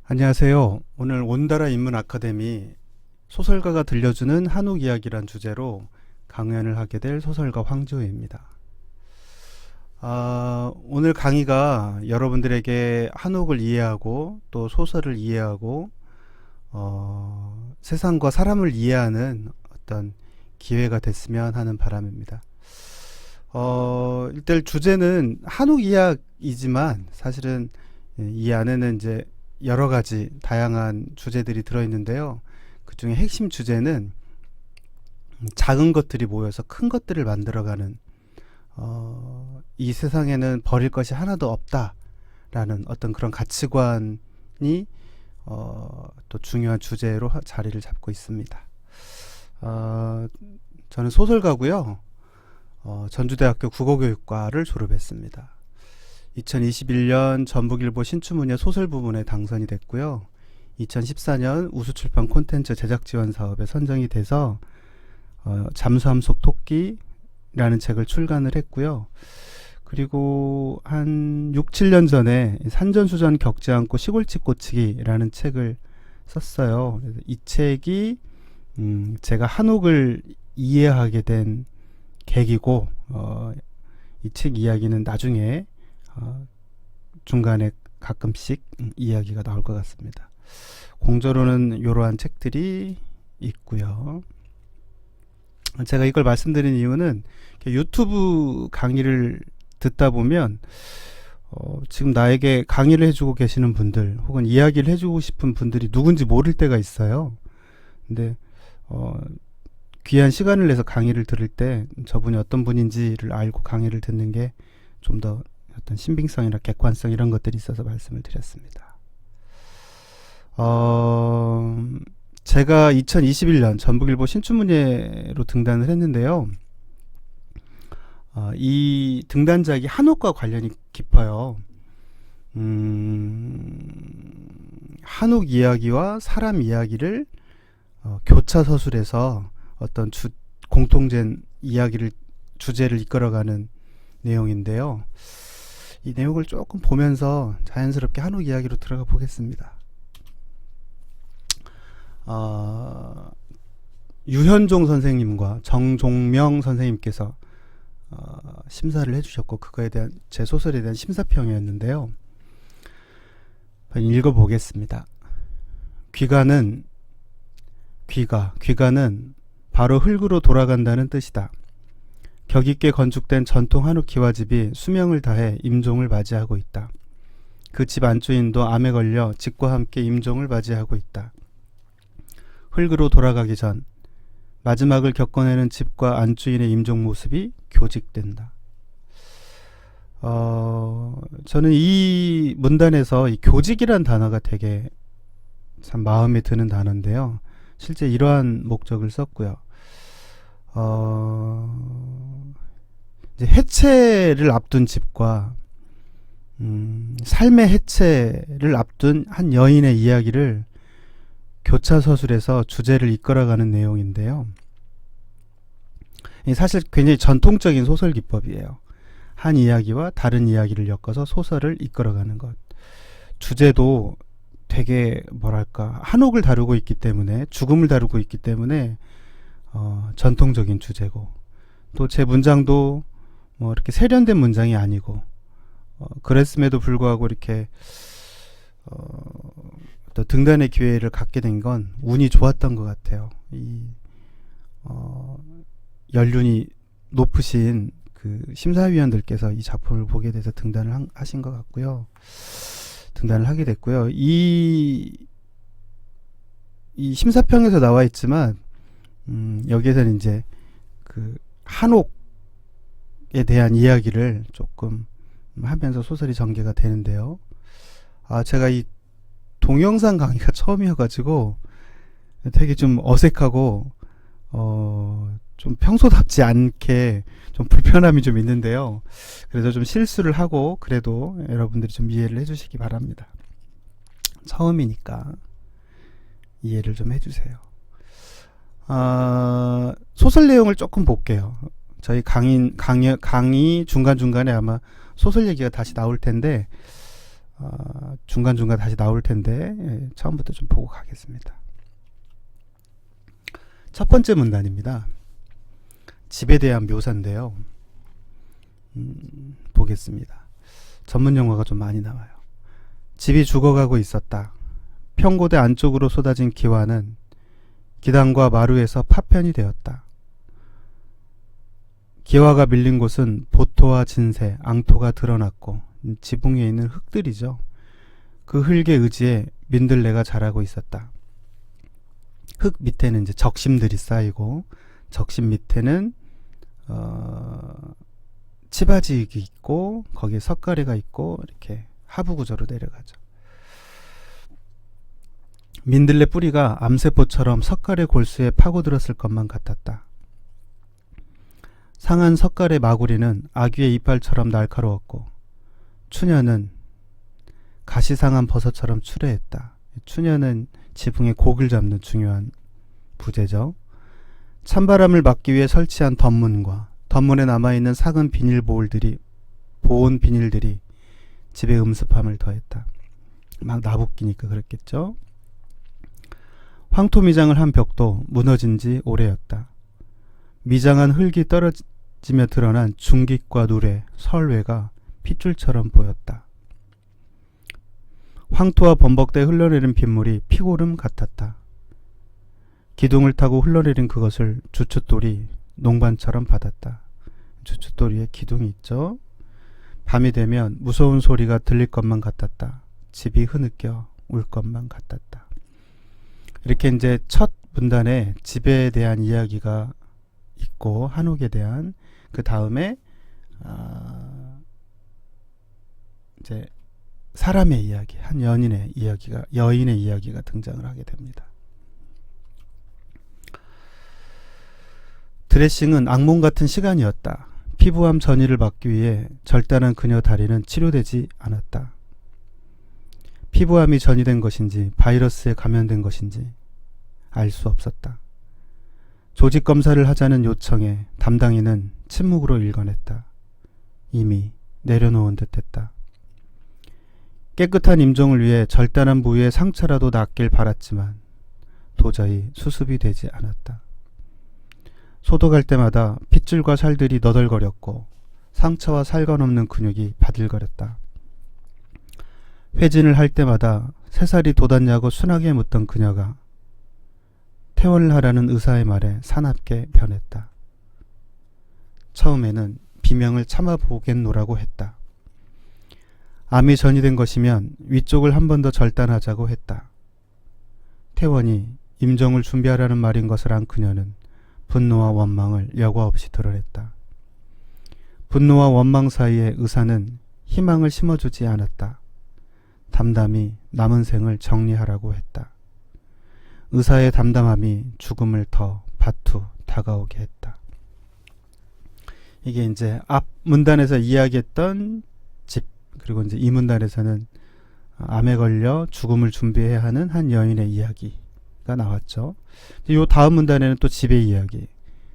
안녕하세요. 오늘 온다라 인문 아카데미 소설가가 들려주는 한옥 이야기란 주제로 강연을 하게 될 소설가 황지호입니다. 오늘 강의가 여러분들에게 한옥을 이해하고 또 소설을 이해하고 세상과 사람을 이해하는 어떤 기회가 됐으면 하는 바람입니다. 일단 주제는 한옥 이야기이지만 사실은 이 안에는 이제 여러 가지 다양한 주제들이 들어있는데요. 그 중에 핵심 주제는 작은 것들이 모여서 큰 것들을 만들어가는 이 세상에는 버릴 것이 하나도 없다라는 어떤 그런 가치관이 또 중요한 주제로 자리를 잡고 있습니다. 저는 소설가고요. 전주대학교 국어교육과를 졸업했습니다. 2021년 전북일보 신춘문예 소설 부문에 당선이 됐고요. 2014년 우수출판 콘텐츠 제작지원 사업에 선정이 돼서 잠수함 속 토끼라는 책을 출간을 했고요. 그리고 한 6, 7년 전에 산전수전 겪지 않고 시골집 고치기라는 책을 썼어요. 그래서 이 책이 제가 한옥을 이해하게 된 계기고 이 책 이야기는 나중에 중간에 가끔씩 이야기가 나올 것 같습니다. 공저로는 이러한 책들이 있고요. 제가 이걸 말씀드린 이유는 유튜브 강의를 듣다 보면 지금 나에게 강의를 해주고 계시는 분들 혹은 이야기를 해주고 싶은 분들이 누군지 모를 때가 있어요. 근데 귀한 시간을 내서 강의를 들을 때 저분이 어떤 분인지를 알고 강의를 듣는 게 좀 더 어떤 신빙성이나 객관성 이런 것들이 있어서 말씀을 드렸습니다. 제가 2021년 전북일보 신춘문예로 등단을 했는데요. 이 등단작이 한옥과 관련이 깊어요. 한옥 이야기와 사람 이야기를 교차서술해서 어떤 공통된 이야기를 주제를 이끌어가는 내용인데요. 이 내용을 조금 보면서 자연스럽게 한옥 이야기로 들어가 보겠습니다. 유현종 선생님과 정종명 선생님께서 심사를 해주셨고 그거에 대한 제 소설에 대한 심사평이었는데요. 읽어보겠습니다. 귀가는 바로 흙으로 돌아간다는 뜻이다. 격있게 건축된 전통 한옥 기와집이 수명을 다해 임종을 맞이하고 있다. 그 집 안주인도 암에 걸려 집과 함께 임종을 맞이하고 있다. 흙으로 돌아가기 전 마지막을 겪어내는 집과 안주인의 임종 모습이 교직된다. 저는 이 문단에서 이 교직이란 단어가 되게 참 마음에 드는 단어인데요. 실제 이러한 목적을 썼고요. 이제 해체를 앞둔 집과 삶의 해체를 앞둔 한 여인의 이야기를 교차서술해서 주제를 이끌어가는 내용인데요. 사실 굉장히 전통적인 소설 기법이에요. 한 이야기와 다른 이야기를 엮어서 소설을 이끌어가는 것. 주제도 되게 뭐랄까 한옥을 다루고 있기 때문에 죽음을 다루고 있기 때문에 전통적인 주제고 또 제 문장도 뭐 이렇게 세련된 문장이 아니고 그랬음에도 불구하고 이렇게 또 등단의 기회를 갖게 된 건 운이 좋았던 것 같아요. 이 연륜이 높으신 그 심사위원들께서 이 작품을 보게 돼서 등단을 하신 것 같고요. 등단을 하게 됐고요. 이 심사평에서 나와 있지만 여기에서는 이제 그 한옥에 대한 이야기를 조금 하면서 소설이 전개가 되는데요. 제가 이 동영상 강의가 처음이어가지고 되게 좀 어색하고 좀 평소답지 않게 좀 불편함이 좀 있는데요. 그래서 좀 실수를 하고 그래도 여러분들이 좀 이해를 해주시기 바랍니다. 처음이니까 이해를 좀 해주세요. 소설 내용을 조금 볼게요. 저희 강의 중간중간에 아마 소설 얘기가 다시 나올 텐데 중간중간 다시 나올 텐데 처음부터 좀 보고 가겠습니다. 첫 번째 문단입니다. 집에 대한 묘사인데요. 보겠습니다. 전문 용어가 좀 많이 나와요. 집이 죽어가고 있었다. 평고대 안쪽으로 쏟아진 기와는 기단과 마루에서 파편이 되었다. 기와가 밀린 곳은 보토와 진새, 앙토가 드러났고 지붕 위에 있는 흙들이죠. 그 흙에 의지해 민들레가 자라고 있었다. 흙 밑에는 이제 적심들이 쌓이고 적심 밑에는 치바지익이 있고 거기에 석가래가 있고 이렇게 하부 구조로 내려가죠. 민들레 뿌리가 암세포처럼 석가래 골수에 파고들었을 것만 같았다. 상한 석가래 마구리는 아귀의 이빨처럼 날카로웠고 추녀는 가시상한 버섯처럼 추레했다. 추녀는 지붕에 곡을 잡는 중요한 부재죠. 찬바람을 막기 위해 설치한 덧문과 덧문에 남아있는 삭은 보온 비닐들이 집의 음습함을 더했다. 막 나부끼니까 그랬겠죠. 황토 미장을 한 벽도 무너진 지 오래였다. 미장한 흙이 떨어지며 드러난 중깃과 누레, 설외가 핏줄처럼 보였다. 황토와 범벅대에 흘러내린 빗물이 피고름 같았다. 기둥을 타고 흘러내린 그것을 주춧돌이 농반처럼 받았다. 주춧돌이에 기둥이 있죠. 밤이 되면 무서운 소리가 들릴 것만 같았다. 집이 흐느껴 울 것만 같았다. 이렇게 이제 첫 문단에 집에 대한 이야기가 있고 한옥에 대한 그 다음에 이제 사람의 이야기, 한 여인의 이야기가 등장을 하게 됩니다. 드레싱은 악몽 같은 시간이었다. 피부암 전이를 막기 위해 절단한 그녀 다리는 치료되지 않았다. 피부암이 전이된 것인지 바이러스에 감염된 것인지 알 수 없었다. 조직 검사를 하자는 요청에 담당인은 침묵으로 일관했다. 이미 내려놓은 듯했다. 깨끗한 임종을 위해 절단한 부위의 상처라도 낫길 바랐지만 도저히 수습이 되지 않았다. 소독할 때마다 핏줄과 살들이 너덜거렸고 상처와 살건 없는 근육이 바들거렸다. 회진을 할 때마다 새살이 돋았냐고 순하게 묻던 그녀가 퇴원을 하라는 의사의 말에 사납게 변했다. 처음에는 비명을 참아보겠노라고 했다. 암이 전이된 것이면 위쪽을 한 번 더 절단하자고 했다. 퇴원이 임종을 준비하라는 말인 것을 안 그녀는 분노와 원망을 여과 없이 드러냈다. 분노와 원망 사이에 의사는 희망을 심어주지 않았다. 담담히 남은 생을 정리하라고 했다. 의사의 담담함이 죽음을 더 바투 다가오게 했다. 이게 이제 앞 문단에서 이야기했던 집, 그리고 이제 이 문단에서는 암에 걸려 죽음을 준비해야 하는 한 여인의 이야기가 나왔죠. 이 다음 문단에는 또 집의 이야기,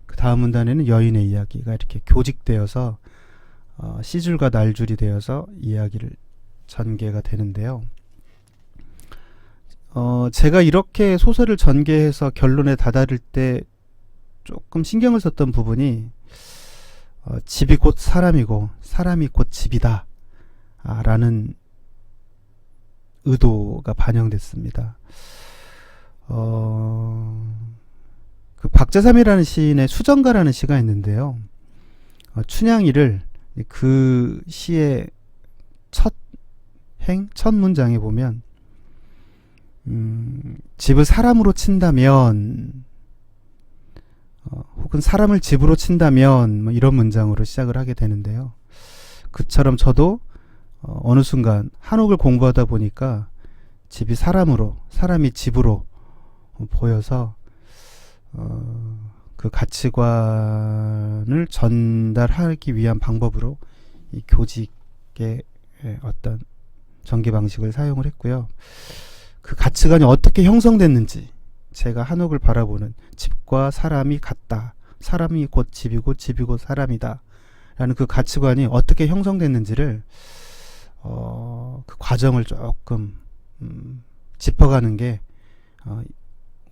그 다음 문단에는 여인의 이야기가 이렇게 교직되어서 시줄과 날줄이 되어서 이야기를 전개가 되는데요. 제가 이렇게 소설을 전개해서 결론에 다다를 때 조금 신경을 썼던 부분이 집이 곧 사람이고 사람이 곧 집이다 라는 의도가 반영됐습니다. 그 박재삼이라는 시인의 수정가라는 시가 있는데요. 춘향이를 그 시의 첫 문장에 보면 집을 사람으로 친다면 혹은 사람을 집으로 친다면 뭐 이런 문장으로 시작을 하게 되는데요. 그처럼 저도 어느 순간 한옥을 공부하다 보니까 집이 사람이 집으로 보여서 그 가치관을 전달하기 위한 방법으로 이 교직의 어떤 전개 방식을 사용을 했고요. 그 가치관이 어떻게 형성됐는지, 제가 한옥을 바라보는 집과 사람이 같다, 사람이 곧 집이고 집이 곧 사람이다 라는 그 가치관이 어떻게 형성됐는지를 그 과정을 조금 짚어가는 게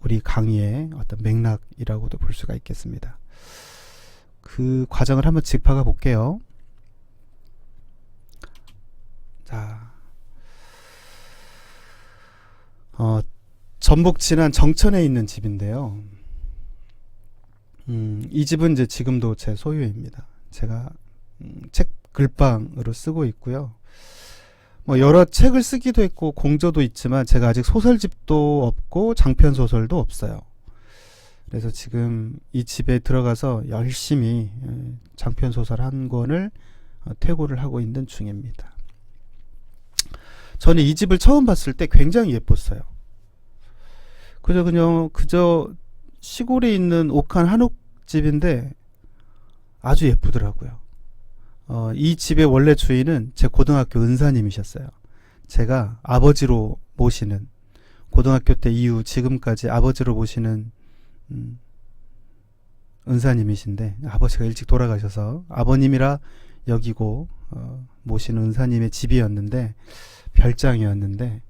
우리 강의의 어떤 맥락이라고도 볼 수가 있겠습니다. 그 과정을 한번 짚어가 볼게요. 자, 전북 진안 정천에 있는 집인데요. 이 집은 이제 지금도 제 소유입니다. 제가 책 글방으로 쓰고 있고요. 뭐 여러 책을 쓰기도 했고 공저도 있지만 제가 아직 소설집도 없고 장편 소설도 없어요. 그래서 지금 이 집에 들어가서 열심히 장편 소설 한 권을 퇴고를 하고 있는 중입니다. 저는 이 집을 처음 봤을 때 굉장히 예뻤어요. 그저 시골에 있는 옥한 한옥집인데 아주 예쁘더라고요. 이 집의 원래 주인은 제 고등학교 은사님이셨어요. 제가 아버지로 모시는, 고등학교 때 이후 지금까지 아버지로 모시는 은사님이신데, 아버지가 일찍 돌아가셔서 아버님이라 여기고 모시는 은사님의 집이었는데, 별장이었는데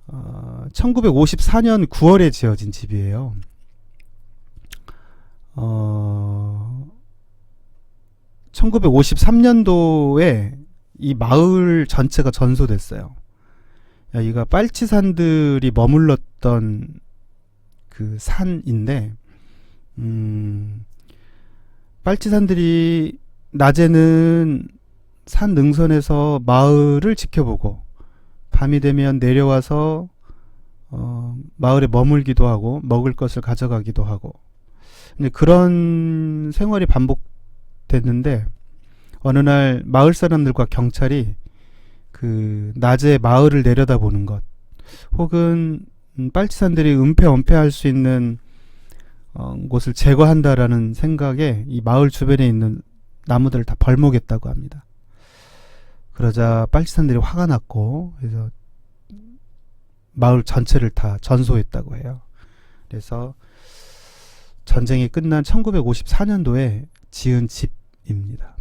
1954년 9월에 지어진 집이에요. 1953년도에 이 마을 전체가 전소됐어요. 여기가 빨치산들이 머물렀던 그 산인데, 빨치산들이 낮에는 산 능선에서 마을을 지켜보고 밤이 되면 내려와서 마을에 머물기도 하고 먹을 것을 가져가기도 하고, 그런 생활이 반복됐는데 어느 날 마을 사람들과 경찰이 그 낮에 마을을 내려다보는 것, 혹은 빨치산들이 은폐 할 수 있는 곳을 제거한다라는 생각에 이 마을 주변에 있는 나무들을 다 벌목했다고 합니다. 그러자 빨치산들이 화가 났고, 그래서 마을 전체를 다 전소했다고 해요. 그래서 전쟁이 끝난 1954년도에 지은 집입니다.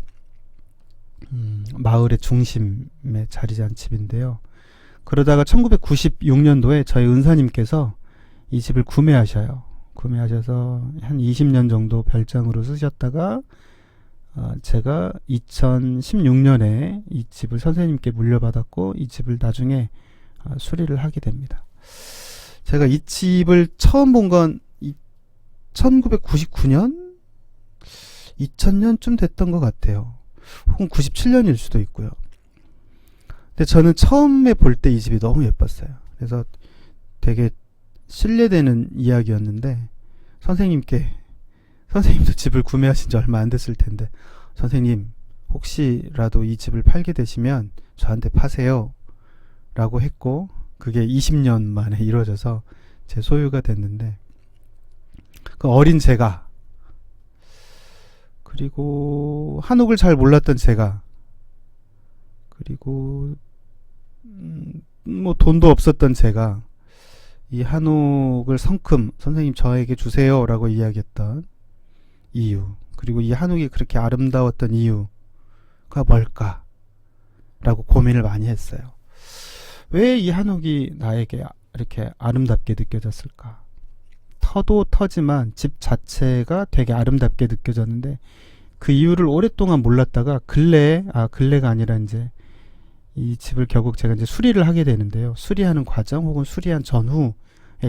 마을의 중심에 자리 잡은 집인데요. 그러다가 1996년도에 저희 은사님께서 이 집을 구매하셔서 한 20년 정도 별장으로 쓰셨다가 제가 2016년에 이 집을 선생님께 물려받았고, 이 집을 나중에 수리를 하게 됩니다. 제가 이 집을 처음 본 건 1999년? 2000년쯤 됐던 것 같아요. 혹은 97년일 수도 있고요. 근데 저는 처음에 볼 때 이 집이 너무 예뻤어요. 그래서 되게 신뢰되는 이야기였는데, 선생님도 집을 구매하신 지 얼마 안 됐을 텐데, 선생님 혹시라도 이 집을 팔게 되시면 저한테 파세요 라고 했고, 그게 20년 만에 이루어져서 제 소유가 됐는데, 그 어린 제가, 그리고 한옥을 잘 몰랐던 제가, 그리고 뭐 돈도 없었던 제가 이 한옥을 성큼 선생님 저에게 주세요 라고 이야기했던 이유, 그리고 이 한옥이 그렇게 아름다웠던 이유가 뭘까 라고 고민을 많이 했어요. 왜 이 한옥이 나에게 이렇게 아름답게 느껴졌을까? 터도 터지만 집 자체가 되게 아름답게 느껴졌는데, 그 이유를 오랫동안 몰랐다가 근래가 아니라 이제 이 집을 결국 제가 이제 수리를 하게 되는데요. 수리하는 과정 혹은 수리한 전후에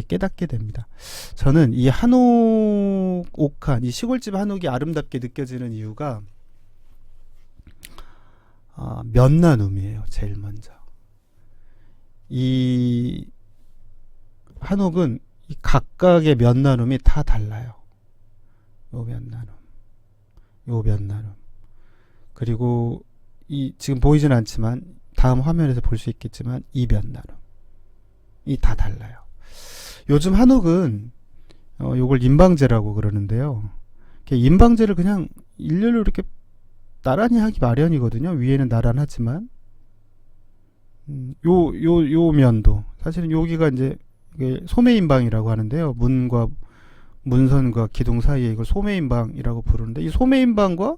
깨닫게 됩니다. 저는 이 한옥 옥한, 이 시골집 한옥이 아름답게 느껴지는 이유가 면나눔이에요. 제일 먼저. 이 한옥은 이 각각의 면나눔이 다 달라요. 요 면나눔. 그리고 이 지금 보이진 않지만 다음 화면에서 볼 수 있겠지만 이 면나눔이 다 달라요. 요즘 한옥은 요걸 인방제라고 그러는데요. 인방제를 그냥 일렬로 이렇게 나란히 하기 마련이거든요. 위에는 나란하지만 요 면도 사실은 여기가 이제 이게 소매인방이라고 하는데요. 문과 문선과 기둥 사이에 이걸 소매인방이라고 부르는데, 이 소매인방과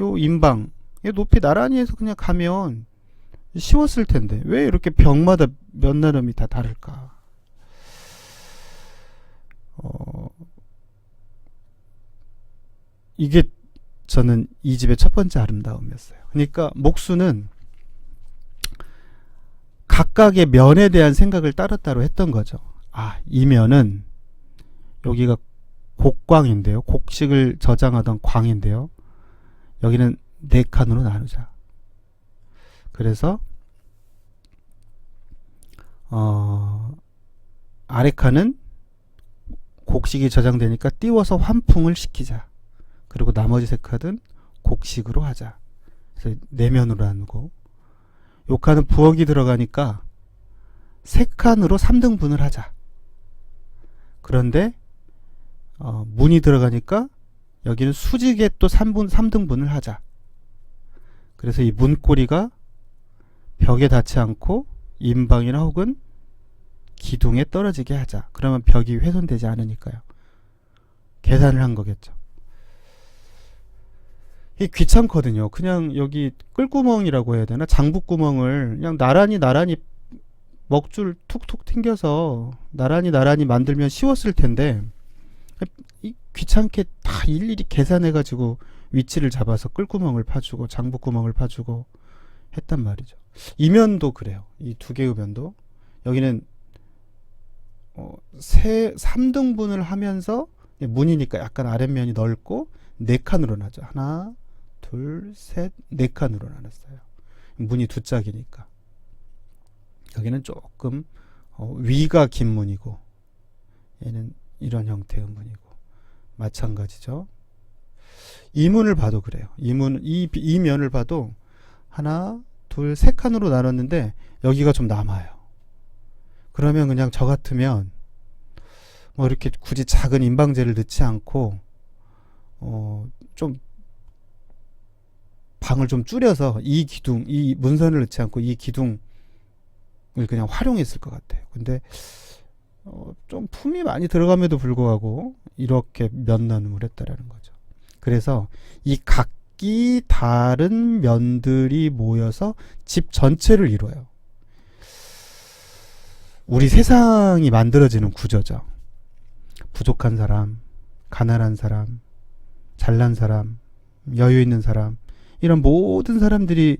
요 인방의 높이 나란히 해서 그냥 가면 쉬웠을 텐데 왜 이렇게 벽마다 몇 나름이 다 다를까? 이게 저는 이 집의 첫 번째 아름다움이었어요. 그러니까 목수는 각각의 면에 대한 생각을 따로따로 했던 거죠. 아, 이 면은 여기가 곡광인데요. 곡식을 저장하던 광인데요. 여기는 4칸으로 나누자. 그래서 아래 칸은 곡식이 저장되니까 띄워서 환풍을 시키자. 그리고 나머지 3칸은 곡식으로 하자. 그래서 4면으로 나누고, 요 칸은 부엌이 들어가니까 3칸으로 3등분을 하자. 그런데 문이 들어가니까 여기는 수직에 또 3등분을 하자. 그래서 이 문고리가 벽에 닿지 않고 임방이나 혹은 기둥에 떨어지게 하자. 그러면 벽이 훼손되지 않으니까요. 계산을 한 거겠죠. 이게 귀찮거든요. 그냥 여기 끌구멍이라고 해야 되나? 장부구멍을 그냥 나란히 먹줄 툭툭 튕겨서 나란히 만들면 쉬웠을 텐데, 귀찮게 다 일일이 계산해가지고 위치를 잡아서 끌구멍을 파주고 장부구멍을 파주고 했단 말이죠. 이 면도 그래요. 이 2개의 면도 여기는 3등분을 하면서 문이니까 약간 아랫면이 넓고 4칸으로 나죠. 하나, 둘, 셋, 4칸으로 나눴어요. 문이 2짝이니까. 여기는 조금 위가 긴 문이고 얘는 이런 형태의 문이고 마찬가지죠. 이 문을 봐도 그래요. 이 면을 봐도 하나, 둘, 3칸으로 나눴는데 여기가 좀 남아요. 그러면 그냥 저 같으면 뭐 이렇게 굳이 작은 인방제를 넣지 않고 좀 방을 좀 줄여서 이 문선을 넣지 않고 이 기둥을 그냥 활용했을 것 같아요. 근데 좀 품이 많이 들어감에도 불구하고 이렇게 면 나눔을 했다라는 거죠. 그래서 이 각기 다른 면들이 모여서 집 전체를 이루어요. 우리 세상이 만들어지는 구조죠. 부족한 사람, 가난한 사람, 잘난 사람, 여유 있는 사람, 이런 모든 사람들이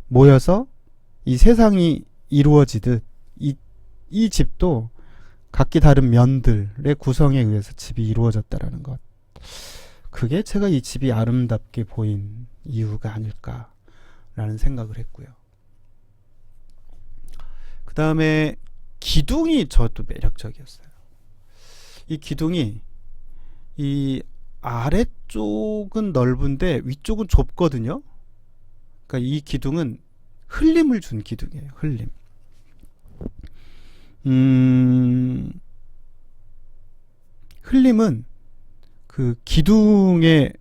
모여서 이 세상이 이루어지듯 이 집도 각기 다른 면들의 구성에 의해서 집이 이루어졌다라는 것. 그게 제가 이 집이 아름답게 보인 이유가 아닐까라는 생각을 했고요. 그 다음에 기둥이 저도 매력적이었어요. 이 기둥이 이 아래쪽은 넓은데 위쪽은 좁거든요. 그러니까 이 기둥은 흘림을 준 기둥이에요. 흘림. 흘림은 그 기둥의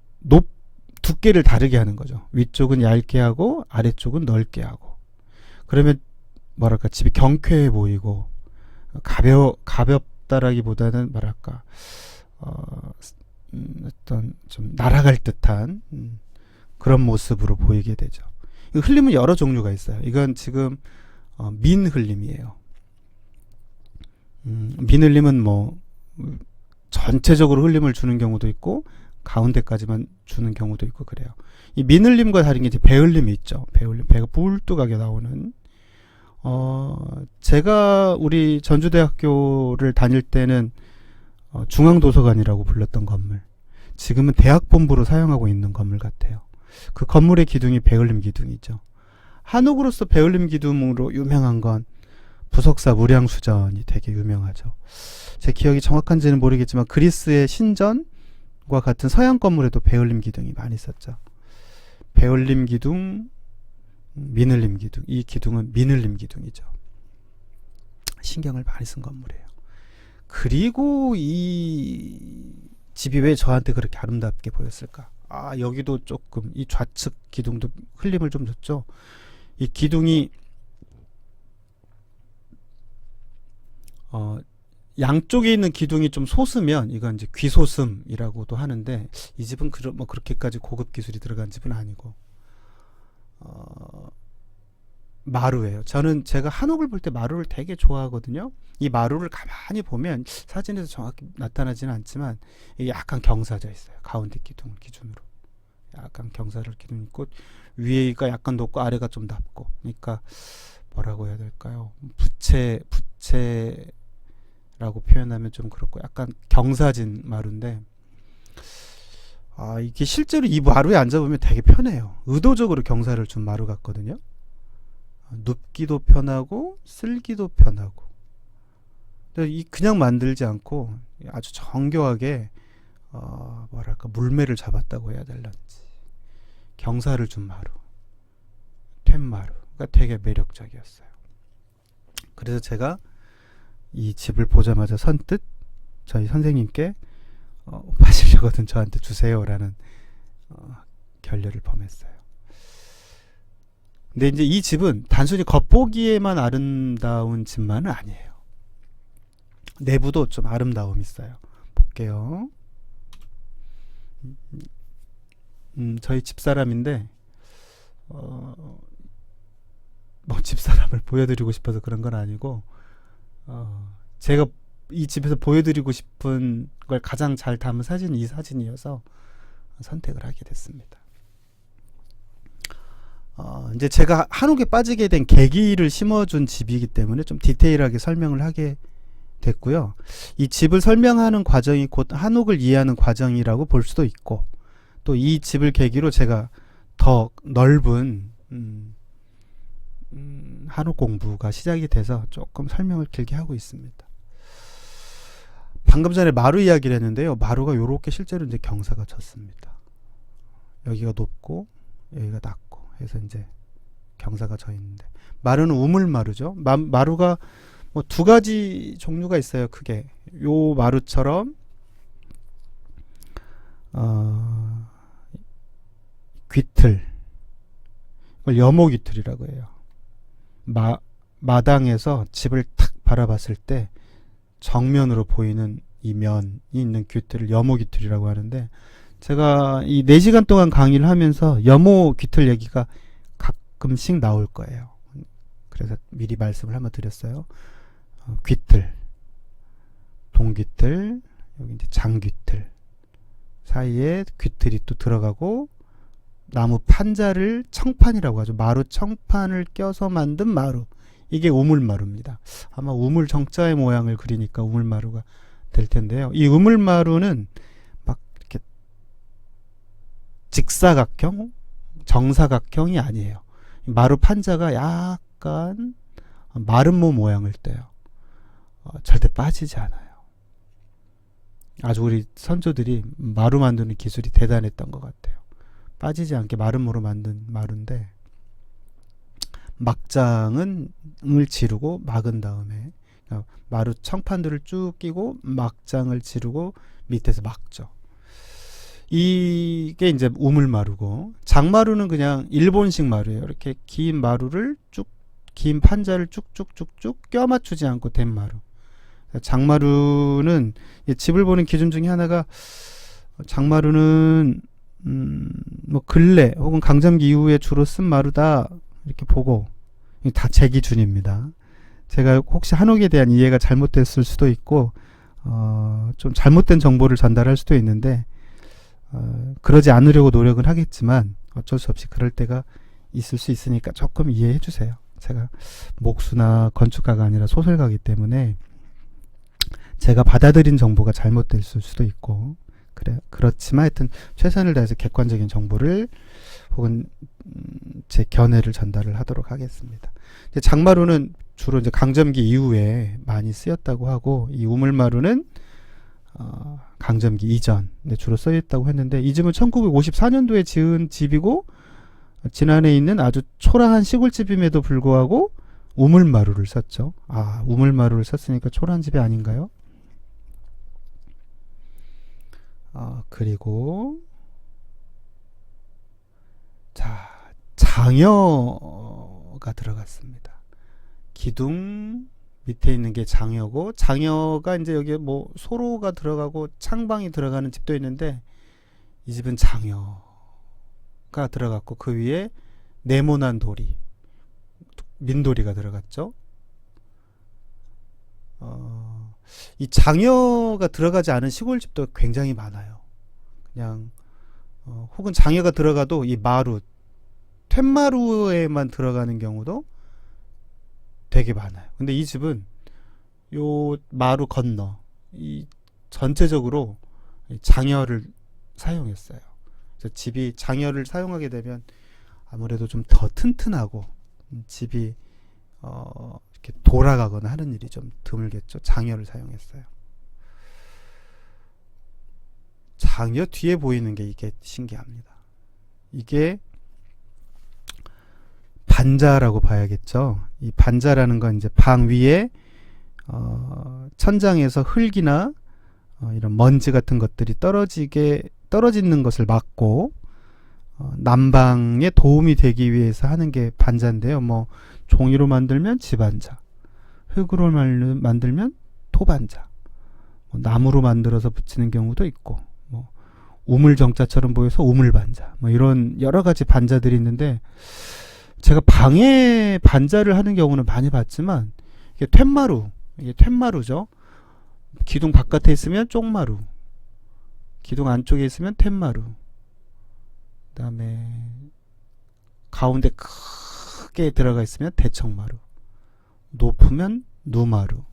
두께를 다르게 하는 거죠. 위쪽은 얇게 하고 아래쪽은 넓게 하고. 그러면 뭐랄까 집이 경쾌해 보이고 가볍다라기보다는 뭐랄까 어떤 좀 날아갈 듯한 그런 모습으로 보이게 되죠. 흘림은 여러 종류가 있어요. 이건 지금 민 흘림이에요. 민 흘림은 뭐 전체적으로 흘림을 주는 경우도 있고 가운데까지만 주는 경우도 있고 그래요. 이 민 흘림과 다른 게 이제 배 흘림이 있죠. 배 흘림, 배가 뿔뚝하게 나오는. 제가 우리 전주대학교를 다닐 때는 중앙도서관이라고 불렀던 건물. 지금은 대학본부로 사용하고 있는 건물 같아요. 그 건물의 기둥이 배흘림 기둥이죠. 한옥으로서 배흘림 기둥으로 유명한 건 부석사 무량수전이 되게 유명하죠. 제 기억이 정확한지는 모르겠지만 그리스의 신전과 같은 서양 건물에도 배흘림 기둥이 많이 있었죠. 배흘림 기둥, 민흘림 기둥. 이 기둥은 민흘림 기둥이죠. 신경을 많이 쓴 건물이에요. 그리고 이 집이 왜 저한테 그렇게 아름답게 보였을까? 여기도 조금 이 좌측 기둥도 흘림을 좀 줬죠. 이 기둥이 양쪽에 있는 기둥이 좀 솟으면 이건 이제 귀솟음이라고도 하는데 이 집은 그렇게까지 고급 기술이 들어간 집은 아니고 마루예요. 제가 한옥을 볼 때 마루를 되게 좋아하거든요. 이 마루를 가만히 보면 사진에서 정확히 나타나지는 않지만 이게 약간 경사져 있어요. 가운데 기둥을 기준으로. 약간 경사를 기둥 있고 위에가 약간 높고 아래가 좀 낮고. 그러니까 뭐라고 해야 될까요? 부채라고 표현하면 좀 그렇고 약간 경사진 마루인데 이게 실제로 이 마루에 앉아보면 되게 편해요. 의도적으로 경사를 준 마루 같거든요. 눕기도 편하고 쓸기도 편하고. 근데 그냥 만들지 않고 아주 정교하게 뭐랄까 물매를 잡았다고 해야 될런지 경사를 준 마루, 툇마루가 되게 매력적이었어요. 그래서 제가 이 집을 보자마자 선뜻 저희 선생님께 파시려거든 저한테 주세요라는 결례를 범했어요. 근데 이제 이 집은 단순히 겉보기에만 아름다운 집만은 아니에요. 내부도 좀 아름다움이 있어요. 볼게요. 저희 집사람인데 뭐 집사람을 보여드리고 싶어서 그런 건 아니고 제가 이 집에서 보여드리고 싶은 걸 가장 잘 담은 사진이 이 사진이어서 선택을 하게 됐습니다. 이제 제가 한옥에 빠지게 된 계기를 심어준 집이기 때문에 좀 디테일하게 설명을 하게 됐고요. 이 집을 설명하는 과정이 곧 한옥을 이해하는 과정이라고 볼 수도 있고 또 이 집을 계기로 제가 더 넓은 한옥 공부가 시작이 돼서 조금 설명을 길게 하고 있습니다. 방금 전에 마루 이야기를 했는데요. 마루가 요렇게 실제로 이제 경사가 졌습니다. 여기가 높고 여기가 낮고 해서 이제 경사가 져 있는데 마루는 우물마루죠. 마루가 뭐 두 가지 종류가 있어요. 크게 요 마루처럼 귀틀, 이걸 여모귀틀이라고 해요. 마당에서 집을 탁 바라봤을 때 정면으로 보이는 이 면이 있는 귀틀을 여모귀틀이라고 하는데 제가 이 4시간 동안 강의를 하면서 여모귀틀 얘기가 가끔씩 나올 거예요. 그래서 미리 말씀을 한번 드렸어요. 귀틀, 동귀틀, 여기 이제 장귀틀 사이에 귀틀이 또 들어가고 나무 판자를 청판이라고 하죠. 마루 청판을 껴서 만든 마루. 이게 우물마루입니다. 아마 우물 정자의 모양을 그리니까 우물마루가 될 텐데요. 이 우물마루는 막 이렇게 직사각형, 정사각형이 아니에요. 마루 판자가 약간 마름모 모양을 떼요. 절대 빠지지 않아요. 아주 우리 선조들이 마루 만드는 기술이 대단했던 것 같아요. 빠지지 않게 마름모로 만든 마루인데 막장을 지르고 막은 다음에 마루 청판들을 쭉 끼고 막장을 지르고 밑에서 막죠. 이게 이제 우물마루고 장마루는 그냥 일본식 마루예요. 이렇게 긴 마루를 긴 판자를 쭉쭉쭉쭉 껴 맞추지 않고 된 마루. 장마루는 집을 보는 기준 중에 하나가 장마루는 뭐 근래 혹은 강점기 이후에 주로 쓴 마루다 이렇게 보고 다 제 기준입니다. 제가 혹시 한옥에 대한 이해가 잘못됐을 수도 있고 좀 잘못된 정보를 전달할 수도 있는데 그러지 않으려고 노력은 하겠지만 어쩔 수 없이 그럴 때가 있을 수 있으니까 조금 이해해 주세요. 제가 목수나 건축가가 아니라 소설가이기 때문에 제가 받아들인 정보가 잘못될 수도 있고 그렇지만 하여튼 최선을 다해서 객관적인 정보를 혹은 제 견해를 전달을 하도록 하겠습니다. 이제 장마루는 주로 이제 강점기 이후에 많이 쓰였다고 하고 이 우물마루는 강점기 이전에 주로 쓰였다고 했는데 이 집은 1954년도에 지은 집이고 진안에 있는 아주 초라한 시골집임에도 불구하고 우물마루를 썼죠. 우물마루를 썼으니까 초라한 집이 아닌가요? 그리고 자 장여가 들어갔습니다. 기둥 밑에 있는 게 장여고 장여가 이제 여기에 뭐 소로가 들어가고 창방이 들어가는 집도 있는데 이 집은 장여가 들어갔고 그 위에 네모난 돌이 민돌이가 들어갔죠. 이 장여가 들어가지 않은 시골집도 굉장히 많아요. 그냥 혹은 장여가 들어가도 이 마루, 툇마루에만 들어가는 경우도 되게 많아요. 근데 이 집은 요 마루 건너 이 전체적으로 장여를 사용했어요. 그래서 집이 장여를 사용하게 되면 아무래도 좀 더 튼튼하고 집이 이렇게 돌아가거나 하는 일이 좀 드물겠죠. 장여를 사용했어요. 장여 뒤에 보이는 게 이게 신기합니다. 이게 반자라고 봐야겠죠. 이 반자라는 건 이제 방 위에 천장에서 흙이나 이런 먼지 같은 것들이 떨어지는 것을 막고 난방에 도움이 되기 위해서 하는 게 반자인데요. 뭐 종이로 만들면 지반자, 흙으로 만들면 토반자, 뭐 나무로 만들어서 붙이는 경우도 있고, 뭐 우물정자처럼 보여서 우물반자, 뭐 이런 여러 가지 반자들이 있는데 제가 방에 반자를 하는 경우는 많이 봤지만 이게 툇마루죠. 기둥 바깥에 있으면 쪽마루, 기둥 안쪽에 있으면 툇마루, 그 다음에 가운데 크게 들어가 있으면 대청마루, 높으면 누마루,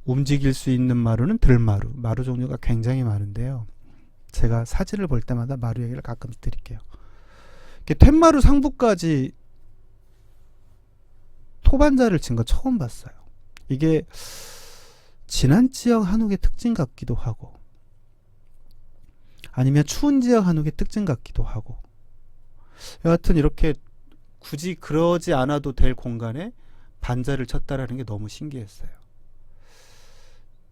움직일 수 있는 마루는 들마루. 마루 종류가 굉장히 많은데요. 제가 사진을 볼 때마다 마루 얘기를 가끔씩 드릴게요. 툇마루 상부까지 토반자를 친 거 처음 봤어요. 이게 진한 지역 한옥의 특징 같기도 하고 아니면 추운 지역 한옥의 특징 같기도 하고, 여하튼 이렇게 굳이 그러지 않아도 될 공간에 반자를 쳤다라는 게 너무 신기했어요.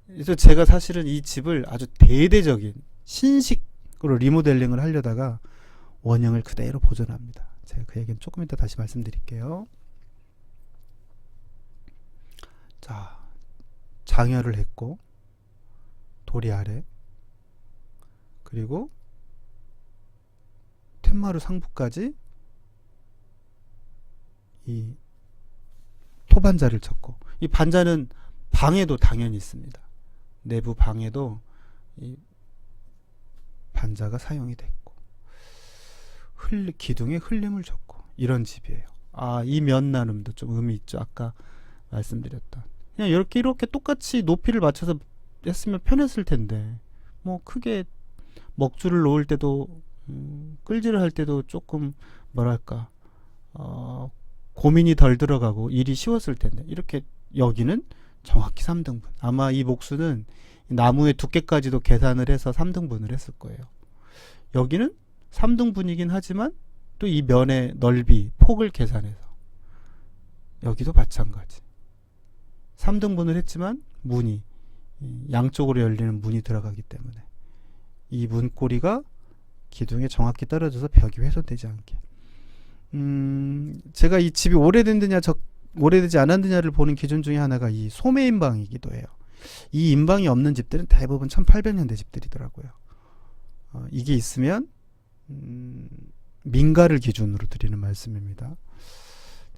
그래서 제가 사실은 이 집을 아주 대대적인 신식으로 리모델링을 하려다가 원형을 그대로 보존합니다. 제가 그 얘기는 조금 이따 다시 말씀드릴게요. 자, 장여를 했고 도리 아래, 그리고 툇마루 상부까지 이 토반자를 쳤고, 이 반자는 방에도 당연히 있습니다. 내부 방에도 이 반자가 사용이 됐고, 기둥에 흘림을 줬고, 이런 집이에요. 이 면 나눔도 좀 의미 있죠. 아까 말씀드렸던, 그냥 이렇게 똑같이 높이를 맞춰서 했으면 편했을 텐데, 뭐 크게 먹줄을 놓을 때도 끌질을 할 때도 조금 뭐랄까 고민이 덜 들어가고 일이 쉬웠을 텐데, 이렇게 여기는 정확히 3등분. 아마 이 목수는 나무의 두께까지도 계산을 해서 3등분을 했을 거예요. 여기는 3등분이긴 하지만 또 이 면의 넓이, 폭을 계산해서, 여기도 마찬가지 3등분을 했지만 문이, 양쪽으로 열리는 문이 들어가기 때문에 이 문고리가 기둥에 정확히 떨어져서 벽이 훼손되지 않게. 제가 이 집이 오래됐느냐 오래되지 않았느냐를 보는 기준 중에 하나가 이 소매인방이기도 해요. 이 인방이 없는 집들은 대부분 1800년대 집들이더라고요. 이게 있으면 민가를 기준으로 드리는 말씀입니다.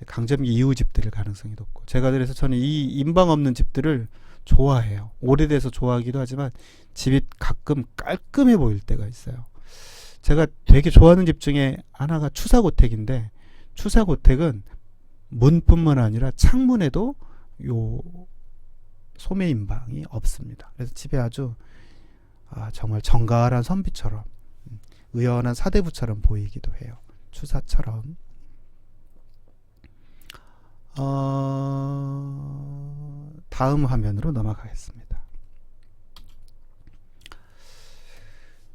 강점기 이후 집들일 가능성이 높고, 제가 그래서 저는 이 인방 없는 집들을 좋아해요. 오래돼서 좋아하기도 하지만 집이 가끔 깔끔해 보일 때가 있어요. 제가 되게 좋아하는 집 중에 하나가 추사고택인데, 추사고택은 문뿐만 아니라 창문에도 요 소매인방이 없습니다. 그래서 집에 아주 정말 정갈한 선비처럼, 의연한 사대부처럼 보이기도 해요. 추사처럼. 다음 화면으로 넘어가겠습니다.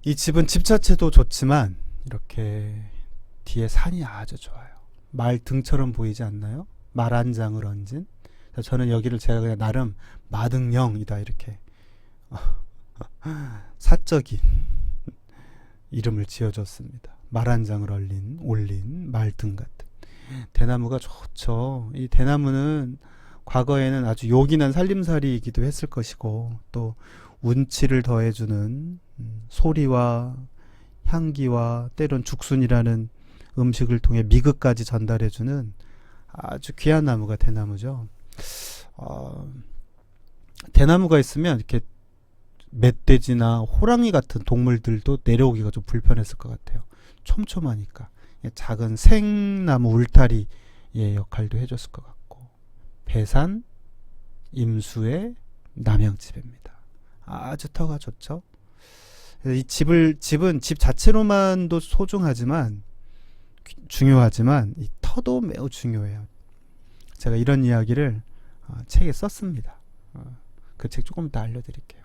이 집은 집 자체도 좋지만 이렇게 뒤에 산이 아주 좋아요. 말 등처럼 보이지 않나요? 말 한 장을 얹은. 저는 여기를 제가 그냥 나름 마등령이다 이렇게 사적인 이름을 지어줬습니다. 말 한 장을 올린 말등 같은 대나무가 좋죠. 이 대나무는 과거에는 아주 요긴한 살림살이이기도 했을 것이고, 또 운치를 더해주는 소리와 향기와 때론 죽순이라는 음식을 통해 미각까지 전달해주는 아주 귀한 나무가 대나무죠. 대나무가 있으면 이렇게 멧돼지나 호랑이 같은 동물들도 내려오기가 좀 불편했을 것 같아요. 촘촘하니까. 작은 생나무 울타리의 역할도 해줬을 것 같고. 배산, 임수의 남양집입니다. 아주 터가 좋죠. 이 집은 집 자체로만도 소중하지만 중요하지만 이 터도 매우 중요해요. 제가 이런 이야기를 책에 썼습니다. 그 책 조금 더 알려드릴게요.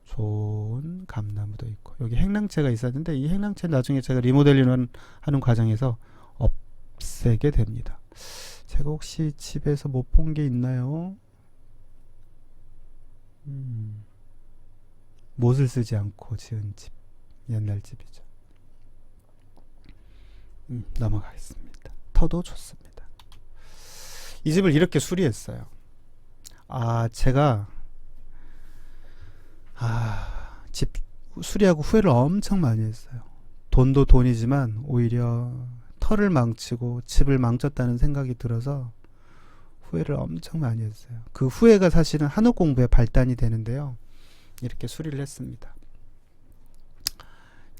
좋은 감나무도 있고 여기 행랑채가 있었는데 이 행랑채 나중에 제가 리모델링 하는 과정에서 없애게 됩니다. 제가 혹시 집에서 못 본 게 있나요? 못을 쓰지 않고 지은 집, 옛날 집이죠. 넘어가겠습니다. 터도 좋습니다. 이 집을 이렇게 수리했어요. 제가 집 수리하고 후회를 엄청 많이 했어요. 돈도 돈이지만 오히려 터를 망치고 집을 망쳤다는 생각이 들어서 후회를 엄청 많이 했어요. 그 후회가 사실은 한옥 공부의 발단이 되는데요. 이렇게 수리를 했습니다.